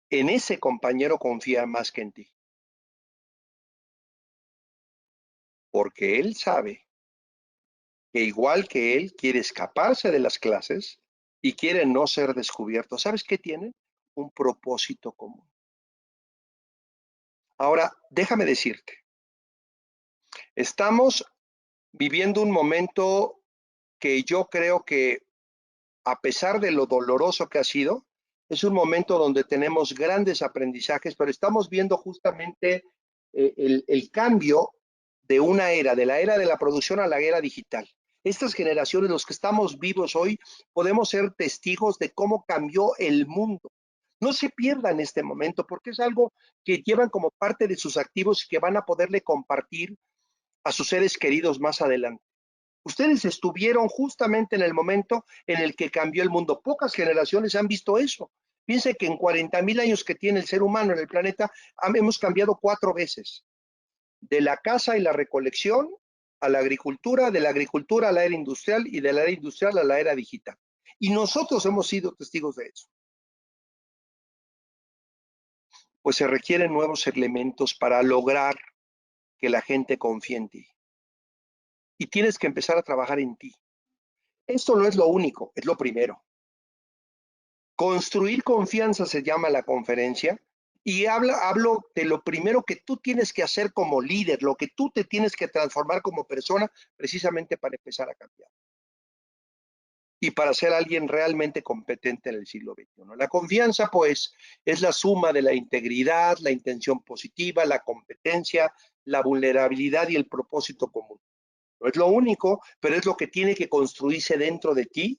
en ese compañero confía más que en ti, porque él sabe que igual que él quiere escaparse de las clases y quiere no ser descubierto. ¿Sabes qué tienen? Un propósito común. Ahora, déjame decirte, estamos viviendo un momento que yo creo que a pesar de lo doloroso que ha sido, es un momento donde tenemos grandes aprendizajes, pero estamos viendo justamente el cambio de una era, de la era de la producción a la era digital. Estas generaciones, los que estamos vivos hoy, podemos ser testigos de cómo cambió el mundo. No se pierdan este momento porque es algo que llevan como parte de sus activos y que van a poderle compartir a sus seres queridos más adelante. Ustedes estuvieron justamente en el momento en el que cambió el mundo. Pocas generaciones han visto eso. Piense que en 40,000 años que tiene el ser humano en el planeta, hemos cambiado 4 veces. De la caza y la recolección a la agricultura, de la agricultura a la era industrial y de la era industrial a la era digital. Y nosotros hemos sido testigos de eso. Pues se requieren nuevos elementos para lograr que la gente confíe en ti. Y tienes que empezar a trabajar en ti. Esto no es lo único, es lo primero. Construir confianza se llama la conferencia y hablo de lo primero que tú tienes que hacer como líder, lo que tú te tienes que transformar como persona precisamente para empezar a cambiar y para ser alguien realmente competente en el siglo XXI. La confianza, pues, es la suma de la integridad, la intención positiva, la competencia, la vulnerabilidad y el propósito común. No es lo único, pero es lo que tiene que construirse dentro de ti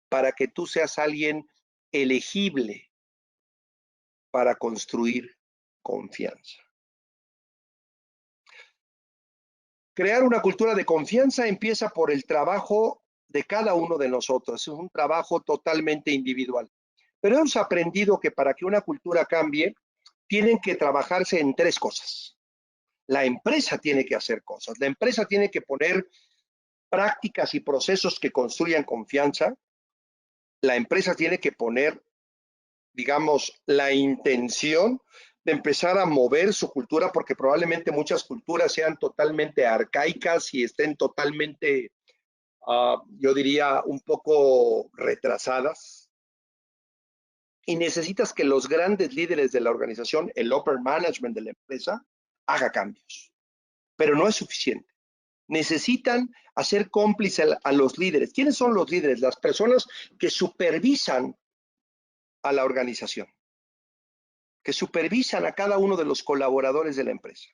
para que tú seas alguien elegible para construir confianza. Crear una cultura de confianza empieza por el trabajo de cada uno de nosotros. Es un trabajo totalmente individual. Pero hemos aprendido que para que una cultura cambie, tienen que trabajarse en 3 cosas. La empresa tiene que hacer cosas. La empresa tiene que poner prácticas y procesos que construyan confianza. La empresa tiene que poner, digamos, la intención de empezar a mover su cultura, porque probablemente muchas culturas sean totalmente arcaicas y estén totalmente, yo diría, un poco retrasadas. Y necesitas que los grandes líderes de la organización, el upper management de la empresa, haga cambios. Pero no es suficiente. necesitan hacer cómplice a los líderes. ¿Quiénes son los líderes? Las personas que supervisan a la organización, que supervisan a cada uno de los colaboradores de la empresa.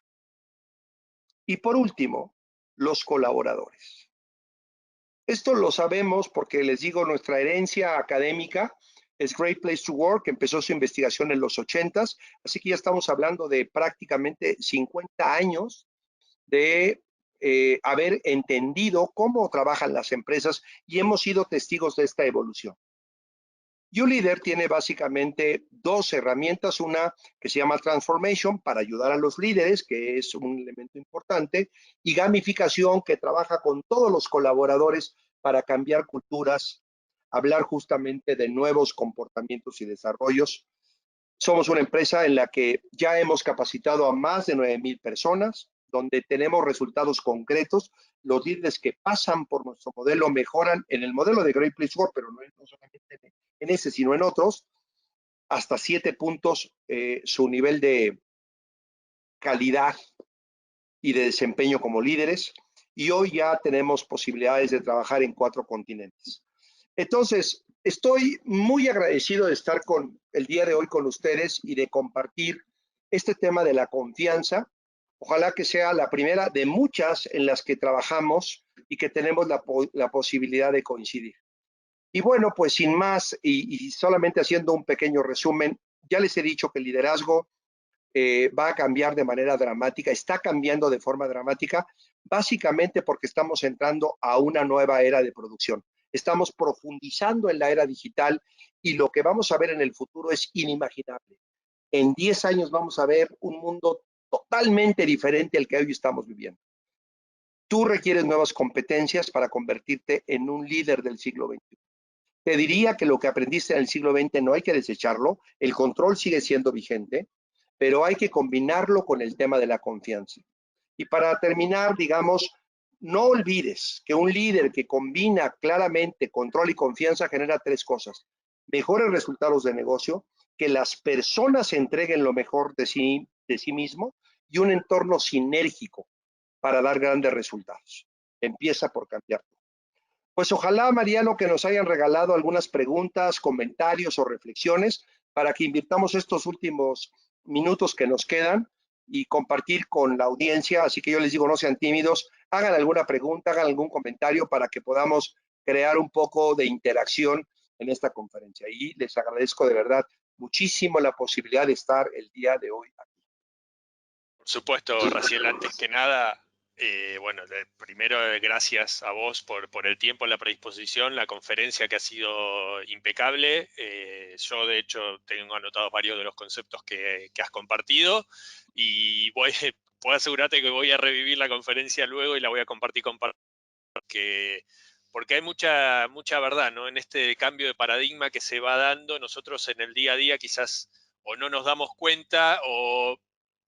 Y por último, los colaboradores. Esto lo sabemos porque les digo, nuestra herencia académica es Great Place to Work, que empezó su investigación en los 80s, así que ya estamos hablando de prácticamente 50 años de haber entendido cómo trabajan las empresas y hemos sido testigos de esta evolución. YouLeader tiene básicamente dos herramientas, una que se llama Transformation para ayudar a los líderes, que es un elemento importante, y gamificación que trabaja con todos los colaboradores para cambiar culturas, hablar justamente de nuevos comportamientos y desarrollos. Somos una empresa en la que ya hemos capacitado a más de 9,000 personas, donde tenemos resultados concretos. Los líderes que pasan por nuestro modelo mejoran en el modelo de Great Place to Work, pero no solamente en ese, sino en otros, hasta 7 puntos su nivel de calidad y de desempeño como líderes. Y hoy ya tenemos posibilidades de trabajar en 4 continentes. Entonces, estoy muy agradecido de estar el día de hoy con ustedes y de compartir este tema de la confianza. Ojalá que sea la primera de muchas en las que trabajamos y que tenemos la posibilidad de coincidir. Y bueno, pues sin más y solamente haciendo un pequeño resumen, ya les he dicho que el liderazgo va a cambiar de manera dramática, está cambiando de forma dramática, básicamente porque estamos entrando a una nueva era de producción. Estamos profundizando en la era digital y lo que vamos a ver en el futuro es inimaginable. En 10 años vamos a ver un mundo totalmente diferente al que hoy estamos viviendo. Tú requieres nuevas competencias para convertirte en un líder del siglo XXI. Te diría que lo que aprendiste en el siglo XX no hay que desecharlo, el control sigue siendo vigente, pero hay que combinarlo con el tema de la confianza. Y para terminar, digamos, no olvides que un líder que combina claramente control y confianza genera 3 cosas. Mejores resultados de negocio, que las personas entreguen lo mejor de sí mismo y un entorno sinérgico para dar grandes resultados. Empieza por cambiar. Pues ojalá, Mariano, que nos hayan regalado algunas preguntas, comentarios o reflexiones para que invirtamos estos últimos minutos que nos quedan y compartir con la audiencia. Así que yo les digo, no sean tímidos, hagan alguna pregunta, hagan algún comentario para que podamos crear un poco de interacción en esta conferencia. Y les agradezco de verdad muchísimo la posibilidad de estar el día de hoy aquí. Por supuesto, Raciel, antes que nada, bueno, primero gracias a vos por el tiempo, la predisposición, la conferencia que ha sido impecable. Yo, de hecho, tengo anotados varios de los conceptos que has compartido y puedo asegurarte que voy a revivir la conferencia luego y la voy a compartir porque hay mucha verdad, ¿no? En este cambio de paradigma que se va dando, nosotros en el día a día quizás o no nos damos cuenta o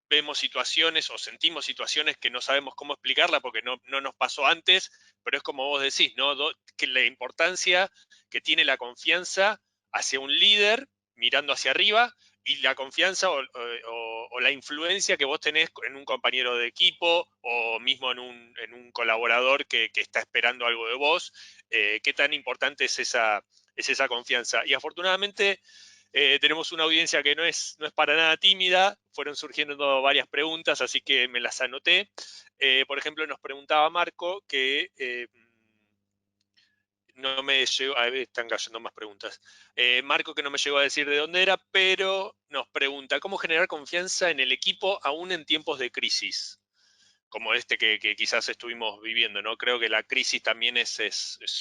vemos situaciones o sentimos situaciones que no sabemos cómo explicarla porque no nos pasó antes, pero es como vos decís, ¿no? Que la importancia que tiene la confianza hacia un líder mirando hacia arriba y la confianza o la influencia que vos tenés en un compañero de equipo o mismo en un colaborador que está esperando algo de vos, qué tan importante es esa confianza. Y afortunadamente tenemos una audiencia que no es para nada tímida, fueron surgiendo varias preguntas, así que me las anoté. Por ejemplo, nos preguntaba Marco que no me llegó, a ver, están cayendo más preguntas. Marco que no me llegó a decir de dónde era, pero nos pregunta, ¿cómo generar confianza en el equipo aún en tiempos de crisis? Como este que quizás estuvimos viviendo, ¿no? Creo que la crisis también es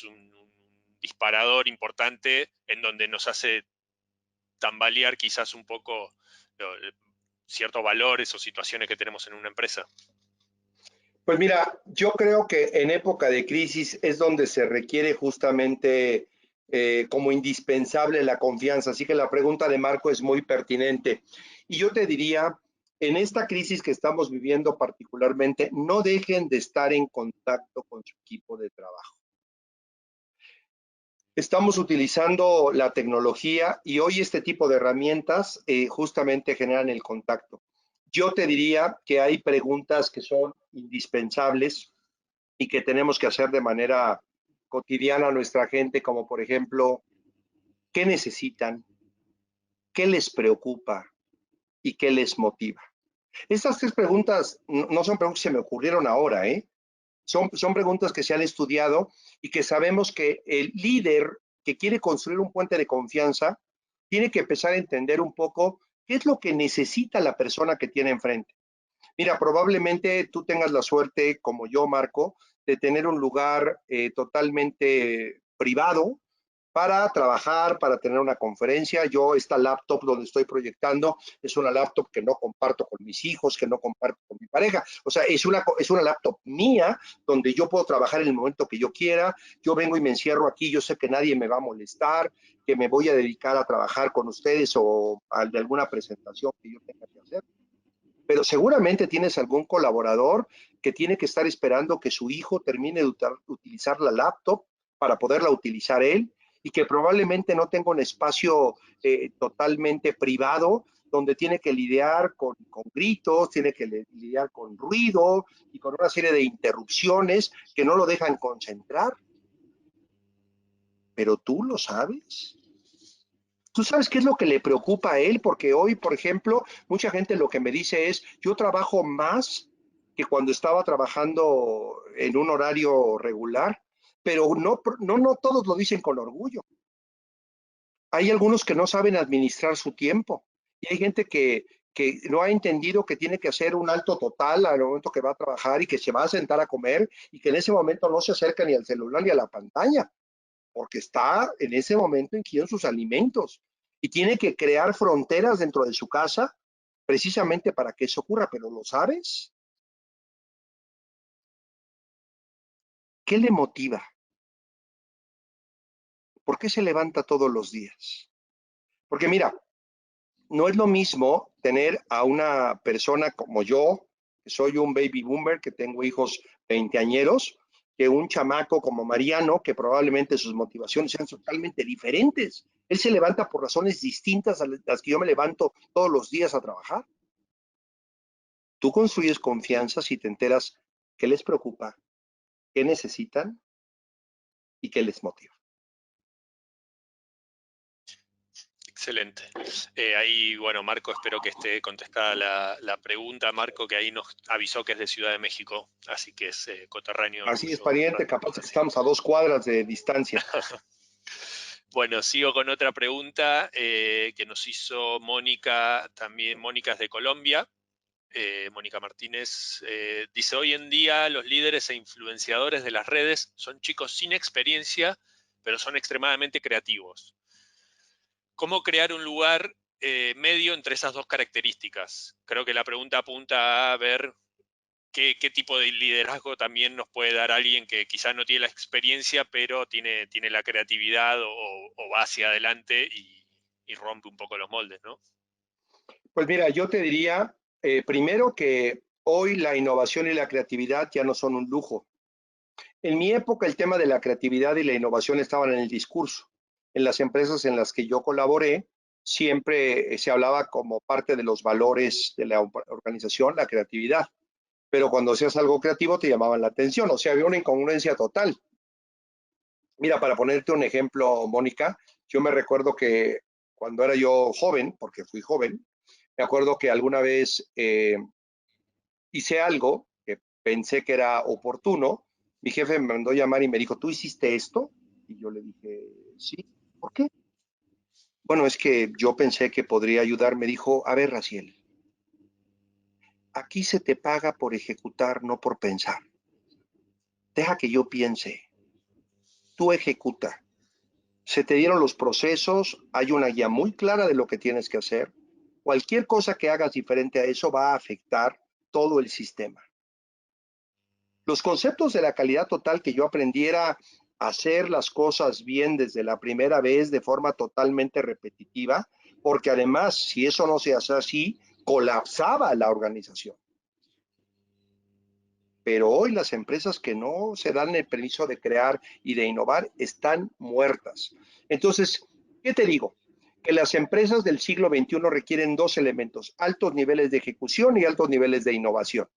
un disparador importante en donde nos hace tambalear quizás un poco ciertos valores o situaciones que tenemos en una empresa. Pues mira, yo creo que en época de crisis es donde se requiere justamente como indispensable la confianza. Así que la pregunta de Marco es muy pertinente. Y yo te diría, en esta crisis que estamos viviendo particularmente, no dejen de estar en contacto con su equipo de trabajo. Estamos utilizando la tecnología y hoy este tipo de herramientas justamente generan el contacto. Yo te diría que hay preguntas que son indispensables y que tenemos que hacer de manera cotidiana a nuestra gente, como por ejemplo, ¿qué necesitan? ¿Qué les preocupa? ¿Y qué les motiva? Estas tres preguntas no son preguntas que se me ocurrieron ahora, ¿eh? Son preguntas que se han estudiado y que sabemos que el líder que quiere construir un puente de confianza tiene que empezar a entender un poco qué es lo que necesita la persona que tiene enfrente. Mira, probablemente tú tengas la suerte, como yo, Marco, de tener un lugar totalmente privado para trabajar, para tener una conferencia. Yo, esta laptop donde estoy proyectando, es una laptop que no comparto con mis hijos, que no comparto con mi pareja. O sea, es una laptop mía, donde yo puedo trabajar en el momento que yo quiera. Yo vengo y me encierro aquí, yo sé que nadie me va a molestar, que me voy a dedicar a trabajar con ustedes o de alguna presentación que yo tenga que hacer. Pero seguramente tienes algún colaborador que tiene que estar esperando que su hijo termine de utilizar la laptop para poderla utilizar él y que probablemente no tenga un espacio totalmente privado donde tiene que lidiar con gritos, tiene que lidiar con ruido y con una serie de interrupciones que no lo dejan concentrar. Pero tú lo sabes. ¿Tú sabes qué es lo que le preocupa a él? Porque hoy, por ejemplo, mucha gente lo que me dice es, yo trabajo más que cuando estaba trabajando en un horario regular, pero no todos lo dicen con orgullo. Hay algunos que no saben administrar su tiempo y hay gente que no ha entendido que tiene que hacer un alto total al momento que va a trabajar y que se va a sentar a comer y que en ese momento no se acerca ni al celular ni a la pantalla, porque está en ese momento inquiriendo sus alimentos y tiene que crear fronteras dentro de su casa precisamente para que eso ocurra, pero ¿lo sabes? ¿Qué le motiva? ¿Por qué se levanta todos los días? Porque mira, no es lo mismo tener a una persona como yo, que soy un baby boomer, que tengo hijos veinteañeros, que un chamaco como Mariano, que probablemente sus motivaciones sean totalmente diferentes. Él se levanta por razones distintas a las que yo me levanto todos los días a trabajar. Tú construyes confianza si te enteras qué les preocupa, qué necesitan y qué les motiva. Excelente. Ahí, bueno, Marco, espero que esté contestada la pregunta. Marco, que ahí nos avisó que es de Ciudad de México, así que es coterráneo Así es, tuyo. pariente, capaz que estamos a 2 cuadras de distancia. Bueno, sigo con otra pregunta que nos hizo Mónica, también Mónica es de Colombia. Mónica Martínez dice, hoy en día los líderes e influenciadores de las redes son chicos sin experiencia, pero son extremadamente creativos. ¿Cómo crear un lugar medio entre esas dos características? Creo que la pregunta apunta a ver qué tipo de liderazgo también nos puede dar alguien que quizás no tiene la experiencia, pero tiene la creatividad o va hacia adelante y rompe un poco los moldes, ¿no? Pues mira, yo te diría primero que hoy la innovación y la creatividad ya no son un lujo. En mi época el tema de la creatividad y la innovación estaban en el discurso. En las empresas en las que yo colaboré, siempre se hablaba como parte de los valores de la organización, la creatividad. Pero cuando hacías algo creativo te llamaban la atención, o sea, había una incongruencia total. Mira, para ponerte un ejemplo, Mónica, yo me recuerdo que cuando era yo joven, porque fui joven, me acuerdo que alguna vez hice algo que pensé que era oportuno. Mi jefe me mandó llamar y me dijo, ¿tú hiciste esto? Y yo le dije, sí. ¿Por qué? Bueno, es que yo pensé que podría ayudar. Me dijo, a ver, Raciel, aquí se te paga por ejecutar, no por pensar. Deja que yo piense. Tú ejecuta. Se te dieron los procesos, hay una guía muy clara de lo que tienes que hacer. Cualquier cosa que hagas diferente a eso va a afectar todo el sistema. Los conceptos de la calidad total que yo aprendiera a hacer las cosas bien desde la primera vez de forma totalmente repetitiva, porque además, si eso no se hace así, colapsaba la organización. Pero hoy las empresas que no se dan el permiso de crear y de innovar están muertas. Entonces, ¿qué te digo? Que las empresas del siglo XXI requieren dos elementos, altos niveles de ejecución y altos niveles de innovación.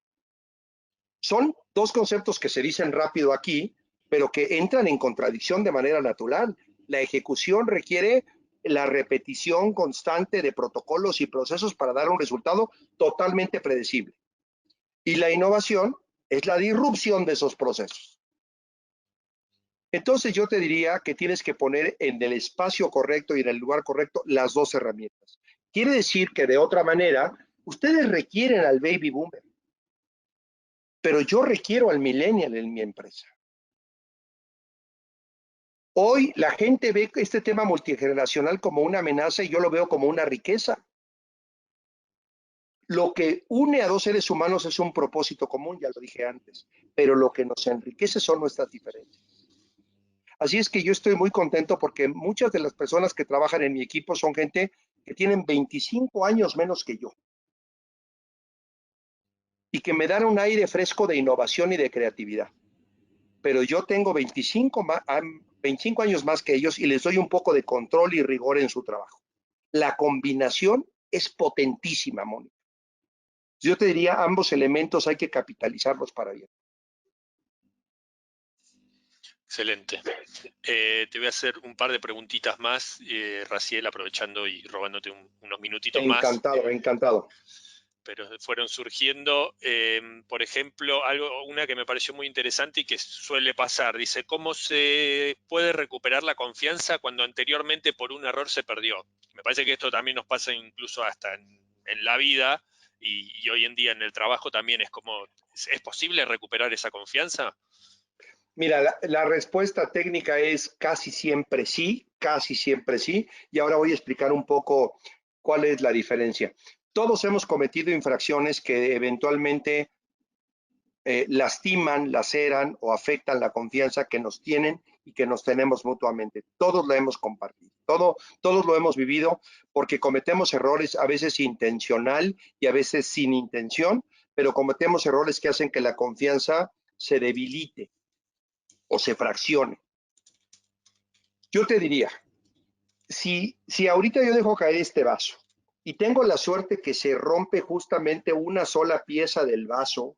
Son dos conceptos que se dicen rápido aquí, pero que entran en contradicción de manera natural. La ejecución requiere la repetición constante de protocolos y procesos para dar un resultado totalmente predecible. Y la innovación es la disrupción de esos procesos. Entonces yo te diría que tienes que poner en el espacio correcto y en el lugar correcto las dos herramientas. Quiere decir que de otra manera, ustedes requieren al baby boomer, pero yo requiero al millennial en mi empresa. Hoy la gente ve este tema multigeneracional como una amenaza y yo lo veo como una riqueza. Lo que une a dos seres humanos es un propósito común, ya lo dije antes, pero lo que nos enriquece son nuestras diferencias. Así es que yo estoy muy contento porque muchas de las personas que trabajan en mi equipo son gente que tienen 25 años menos que yo y que me dan un aire fresco de innovación y de creatividad. Pero yo tengo 25 años más que ellos y les doy un poco de control y rigor en su trabajo. La combinación es potentísima, Mónica. Yo te diría, ambos elementos hay que capitalizarlos para bien. Excelente. Te voy a hacer un par de preguntitas más, Raciel, aprovechando y robándote unos minutitos más. Encantado, encantado. Pero fueron surgiendo, por ejemplo, una que me pareció muy interesante y que suele pasar. Dice, ¿cómo se puede recuperar la confianza cuando anteriormente por un error se perdió? Me parece que esto también nos pasa incluso hasta en la vida y hoy en día en el trabajo también es como, ¿es posible recuperar esa confianza? Mira, la respuesta técnica es casi siempre sí, y ahora voy a explicar un poco cuál es la diferencia. Todos hemos cometido infracciones que eventualmente lastiman, laceran o afectan la confianza que nos tienen y que nos tenemos mutuamente. Todos la hemos compartido, todos lo hemos vivido porque cometemos errores a veces intencional y a veces sin intención, pero cometemos errores que hacen que la confianza se debilite o se fraccione. Yo te diría, si ahorita yo dejo caer este vaso y tengo la suerte que se rompe justamente una sola pieza del vaso,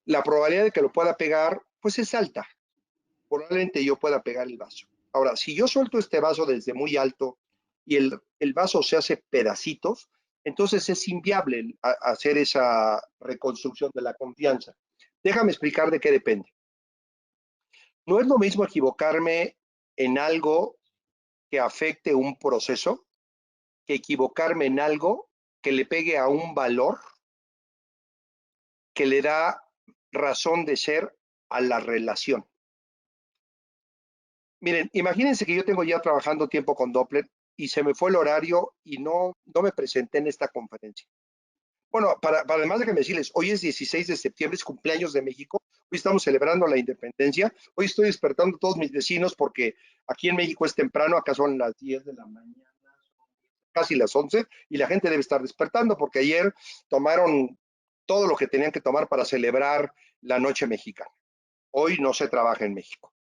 la probabilidad de que lo pueda pegar, pues es alta. Probablemente yo pueda pegar el vaso. Ahora, si yo suelto este vaso desde muy alto y el vaso se hace pedacitos, entonces es inviable hacer esa reconstrucción de la confianza. Déjame explicar de qué depende. No es lo mismo equivocarme en algo que afecte un proceso que equivocarme en algo que le pegue a un valor que le da razón de ser a la relación. Miren, imagínense que yo tengo ya trabajando tiempo con Doppler y se me fue el horario y no me presenté en esta conferencia. Bueno, para además de que me decirles, hoy es 16 de septiembre, es cumpleaños de México, hoy estamos celebrando la independencia, hoy estoy despertando a todos mis vecinos porque aquí en México es temprano, acá son las 10 de la mañana, casi las 11, y la gente debe estar despertando porque ayer tomaron todo lo que tenían que tomar para celebrar la noche mexicana. Hoy no se trabaja en México.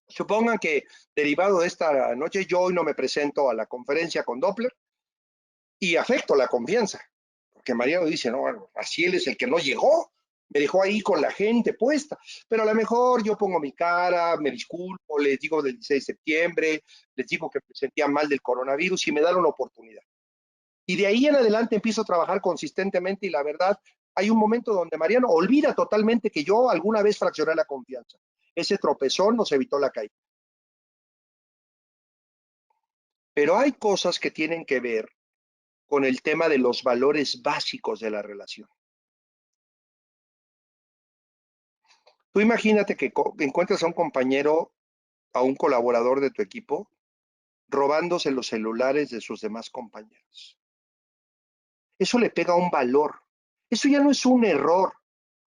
Supongan que derivado de esta noche yo hoy no me presento a la conferencia con Doppler y afecto la confianza, porque Mariano dice, no, bueno, así él es el que no llegó, me dejó ahí con la gente puesta, pero a lo mejor yo pongo mi cara, me disculpo, les digo del 16 de septiembre, les digo que me sentía mal del coronavirus y me dan una oportunidad. Y de ahí en adelante empiezo a trabajar consistentemente y la verdad, hay un momento donde Mariano olvida totalmente que yo alguna vez fraccioné la confianza. Ese tropezón nos evitó la caída. Pero hay cosas que tienen que ver con el tema de los valores básicos de la relación. Tú imagínate que encuentras a un compañero, a un colaborador de tu equipo, robándose los celulares de sus demás compañeros. Eso le pega un valor. Eso ya no es un error.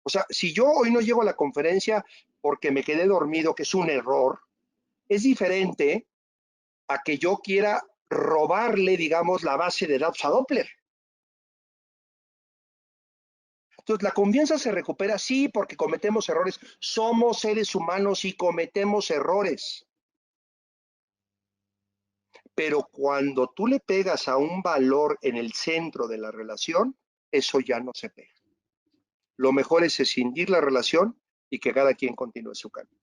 O sea, si yo hoy no llego a la conferencia porque me quedé dormido, que es un error, es diferente a que yo quiera robarle, digamos, la base de datos a Doppler. Entonces, la confianza se recupera, sí, porque cometemos errores. Somos seres humanos y cometemos errores. Pero cuando tú le pegas a un valor en el centro de la relación, eso ya no se pega. lo mejor es escindir la relación y que cada quien continúe su camino.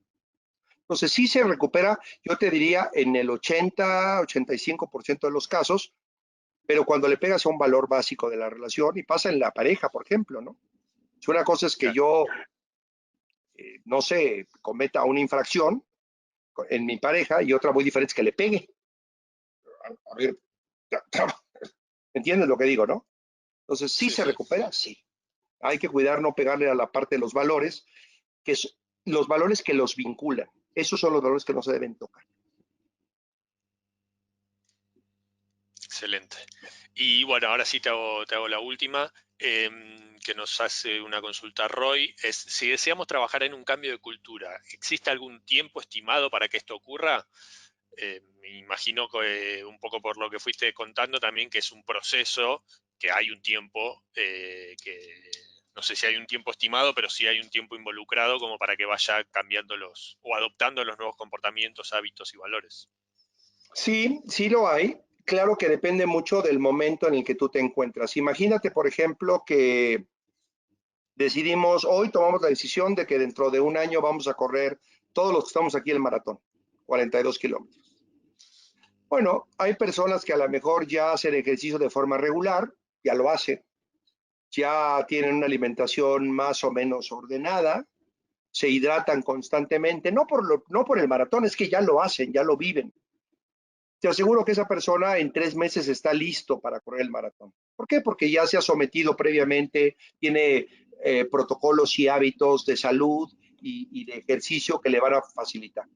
Entonces, sí se recupera, yo te diría, en el 80-85% de los casos, pero cuando le pegas a un valor básico de la relación, y pasa en la pareja, por ejemplo, ¿no? Si una cosa es que Claro. yo, no sé, cometa una infracción en mi pareja y otra muy diferente es que le pegue. A ver, ¿entiendes lo que digo, no? Entonces, ¿sí Sí, se sí. recupera? Sí. Hay que cuidar no pegarle a la parte de los valores, que es los valores que los vinculan. Esos son los valores que no se deben tocar. Excelente. Y bueno, ahora sí te hago la última, que nos hace una consulta Roy, es si deseamos trabajar en un cambio de cultura, ¿existe algún tiempo estimado para que esto ocurra? Me imagino que un poco por lo que fuiste contando también que es un proceso, que hay un tiempo, que no sé si hay un tiempo estimado, pero sí hay un tiempo involucrado como para que vaya cambiando o adoptando los nuevos comportamientos, hábitos y valores. Sí, sí lo hay. Claro que depende mucho del momento en el que tú te encuentras. Imagínate, por ejemplo, que decidimos, hoy tomamos la decisión de que dentro de un año vamos a correr todos los que estamos aquí el maratón, 42 kilómetros. Bueno, hay personas que a lo mejor ya hacen ejercicio de forma regular, ya lo hacen, ya tienen una alimentación más o menos ordenada, se hidratan constantemente, no por el maratón, es que ya lo hacen, ya lo viven. Te aseguro que esa persona en 3 meses está listo para correr el maratón. ¿Por qué? Porque ya se ha sometido previamente, tiene protocolos y hábitos de salud y de ejercicio que le van a facilitar.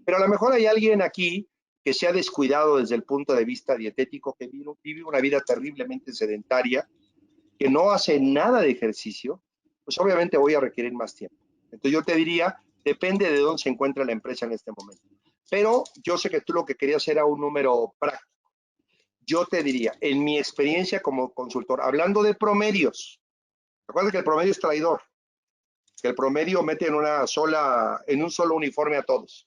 Pero a lo mejor hay alguien aquí que se ha descuidado desde el punto de vista dietético, que vive una vida terriblemente sedentaria, que no hace nada de ejercicio, pues obviamente voy a requerir más tiempo. Entonces yo te diría, depende de dónde se encuentra la empresa en este momento. Pero yo sé que tú lo que querías era un número práctico. Yo te diría, en mi experiencia como consultor, hablando de promedios, recuerda que el promedio es traidor, que el promedio mete en un solo uniforme a todos.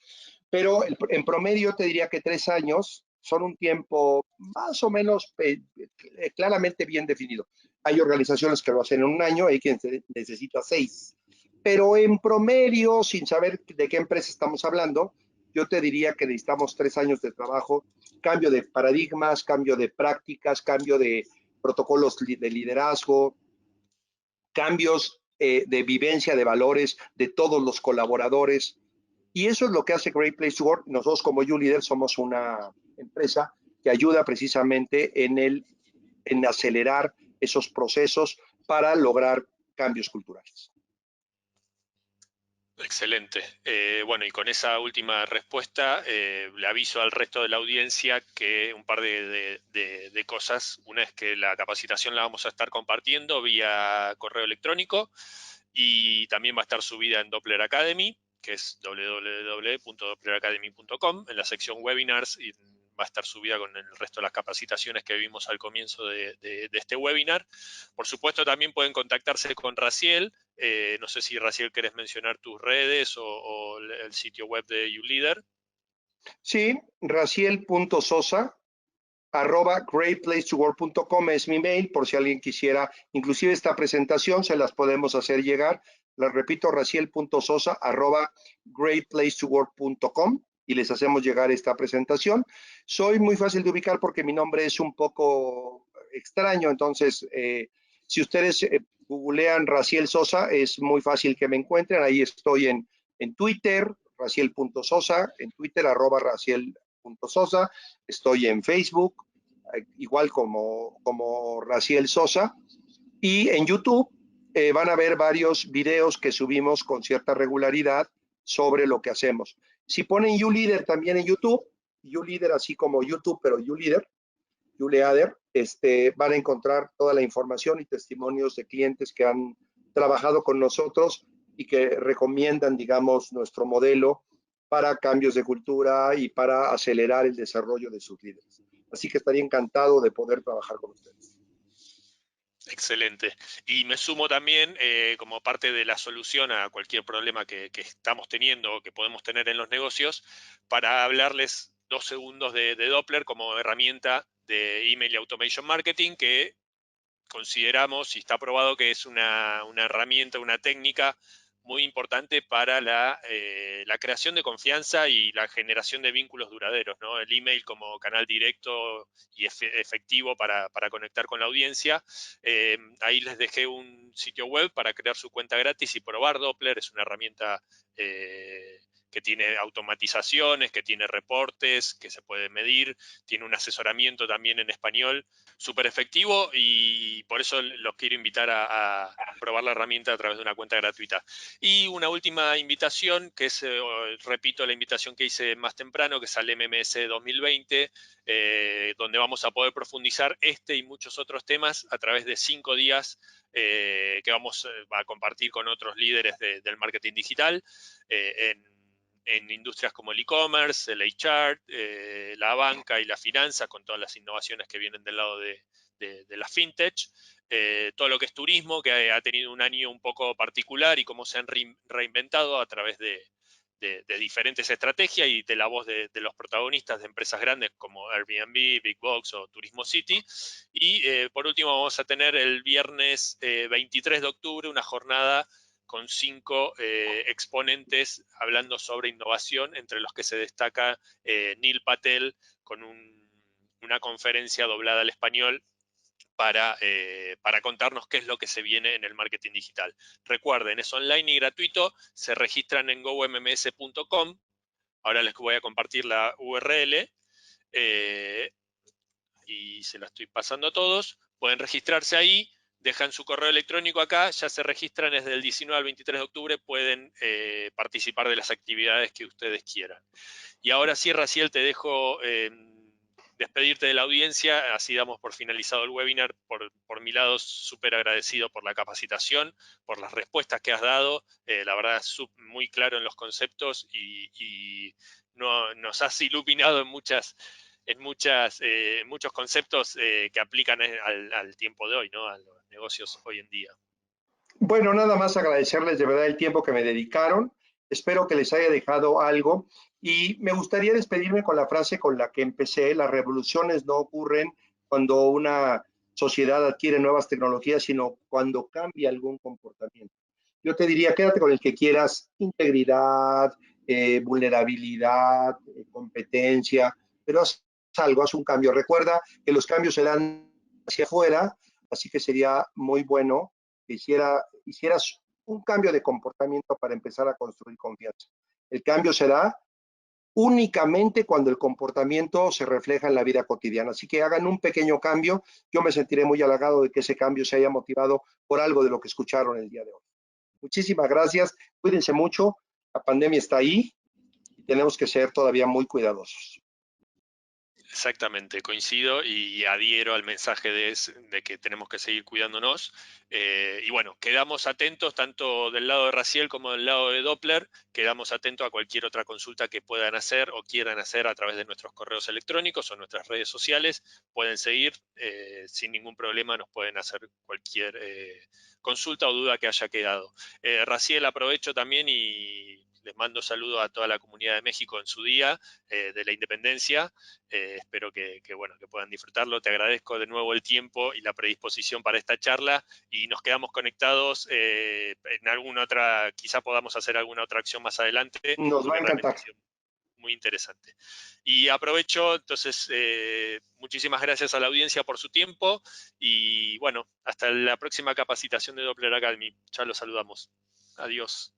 Pero en promedio te diría que 3 años son un tiempo más o menos claramente bien definido. Hay organizaciones que lo hacen en un año, hay quien necesita 6. Pero en promedio, sin saber de qué empresa estamos hablando, yo te diría que necesitamos 3 años de trabajo, cambio de paradigmas, cambio de prácticas, cambio de protocolos de liderazgo, cambios de vivencia de valores de todos los colaboradores. Y eso es lo que hace Great Place to Work. Nosotros como YouLeader somos una empresa que ayuda precisamente en acelerar esos procesos para lograr cambios culturales. Excelente. Bueno, y con esa última respuesta le aviso al resto de la audiencia que un par de cosas. Una es que la capacitación la vamos a estar compartiendo vía correo electrónico y también va a estar subida en Doppler Academy, que es www.doppleracademy.com, en la sección webinars, y va a estar subida con el resto de las capacitaciones que vimos al comienzo de este webinar. Por supuesto, también pueden contactarse con Raciel. No sé si, Raciel, querés mencionar tus redes o el sitio web de YouLeader. Sí, raciel.sosa @greatplacetowork.com es mi mail, por si alguien quisiera, inclusive esta presentación se las podemos hacer llegar. Les repito, raciel.sosa @greatplacetowork.com y les hacemos llegar esta presentación. Soy muy fácil de ubicar porque mi nombre es un poco extraño, entonces si ustedes googlean Raciel Sosa, es muy fácil que me encuentren. Ahí estoy en Twitter, raciel.sosa, en Twitter, @raciel.sosa. Estoy en Facebook, igual como Raciel Sosa, y en YouTube van a ver varios videos que subimos con cierta regularidad sobre lo que hacemos. Si ponen YouLeader también en YouTube, YouLeader así como YouTube, pero YouLeader, van a encontrar toda la información y testimonios de clientes que han trabajado con nosotros y que recomiendan, digamos, nuestro modelo para cambios de cultura y para acelerar el desarrollo de sus líderes. Así que estaría encantado de poder trabajar con ustedes. Excelente. Y me sumo también como parte de la solución a cualquier problema que estamos teniendo o que podemos tener en los negocios para hablarles 2 segundos de Doppler como herramienta de email y automation marketing que consideramos y está probado que es una herramienta, una técnica muy importante para la creación de confianza y la generación de vínculos duraderos, ¿no? El email como canal directo y efectivo para conectar con la audiencia. Ahí les dejé un sitio web para crear su cuenta gratis y probar Doppler. Es una herramienta que tiene automatizaciones, que tiene reportes, que se puede medir, tiene un asesoramiento también en español, súper efectivo, y por eso los quiero invitar a probar la herramienta a través de una cuenta gratuita. Y una última invitación, que es, repito, la invitación que hice más temprano, que es al MMS 2020, donde vamos a poder profundizar este y muchos otros temas a través de 5 días que vamos a compartir con otros líderes del marketing digital en industrias como el e-commerce, el HR, la banca y la finanza, con todas las innovaciones que vienen del lado de la fintech, todo lo que es turismo, que ha tenido un año un poco particular, y cómo se han reinventado a través de diferentes estrategias y de la voz de los protagonistas de empresas grandes como Airbnb, Big Box o Turismo City. Y por último vamos a tener el viernes 23 de octubre una jornada con 5 exponentes hablando sobre innovación, entre los que se destaca Neil Patel con una conferencia doblada al español para contarnos qué es lo que se viene en el marketing digital. Recuerden, es online y gratuito, se registran en gomms.com. Ahora les voy a compartir la URL y se la estoy pasando a todos. Pueden registrarse ahí, dejan su correo electrónico acá, ya se registran desde el 19 al 23 de octubre, pueden participar de las actividades que ustedes quieran. Y ahora sí, Raciel, te dejo despedirte de la audiencia, así damos por finalizado el webinar. Por mi lado, súper agradecido por la capacitación, por las respuestas que has dado, la verdad muy claro en los conceptos y nos has iluminado en muchos conceptos que aplican al tiempo de hoy, ¿no? A los negocios hoy en día. Bueno, nada más agradecerles de verdad el tiempo que me dedicaron. Espero que les haya dejado algo. Y me gustaría despedirme con la frase con la que empecé: las revoluciones no ocurren cuando una sociedad adquiere nuevas tecnologías, sino cuando cambia algún comportamiento. Yo te diría, quédate con el que quieras: integridad, vulnerabilidad, competencia, pero haz algo, haz un cambio. Recuerda que los cambios se dan hacia afuera, así que sería muy bueno que hicieras un cambio de comportamiento para empezar a construir confianza. El cambio se da únicamente cuando el comportamiento se refleja en la vida cotidiana. Así que hagan un pequeño cambio. Yo me sentiré muy halagado de que ese cambio se haya motivado por algo de lo que escucharon el día de hoy. Muchísimas gracias. Cuídense mucho. La pandemia está ahí y tenemos que ser todavía muy cuidadosos. Exactamente, coincido y adhiero al mensaje de que tenemos que seguir cuidándonos. Y bueno, quedamos atentos tanto del lado de Raciel como del lado de Doppler. Quedamos atentos a cualquier otra consulta que puedan hacer o quieran hacer a través de nuestros correos electrónicos o nuestras redes sociales. Pueden seguir sin ningún problema, nos pueden hacer cualquier consulta o duda que haya quedado. Raciel, aprovecho también y les mando saludos a toda la comunidad de México en su día de la independencia. Espero que puedan disfrutarlo. Te agradezco de nuevo el tiempo y la predisposición para esta charla, y nos quedamos conectados en alguna otra, quizá podamos hacer alguna otra acción más adelante, Nos va porque a realmente ha encantar. sido muy interesante. Y aprovecho, entonces, muchísimas gracias a la audiencia por su tiempo, y bueno, hasta la próxima capacitación de Doppler Academy. Ya los saludamos. Adiós.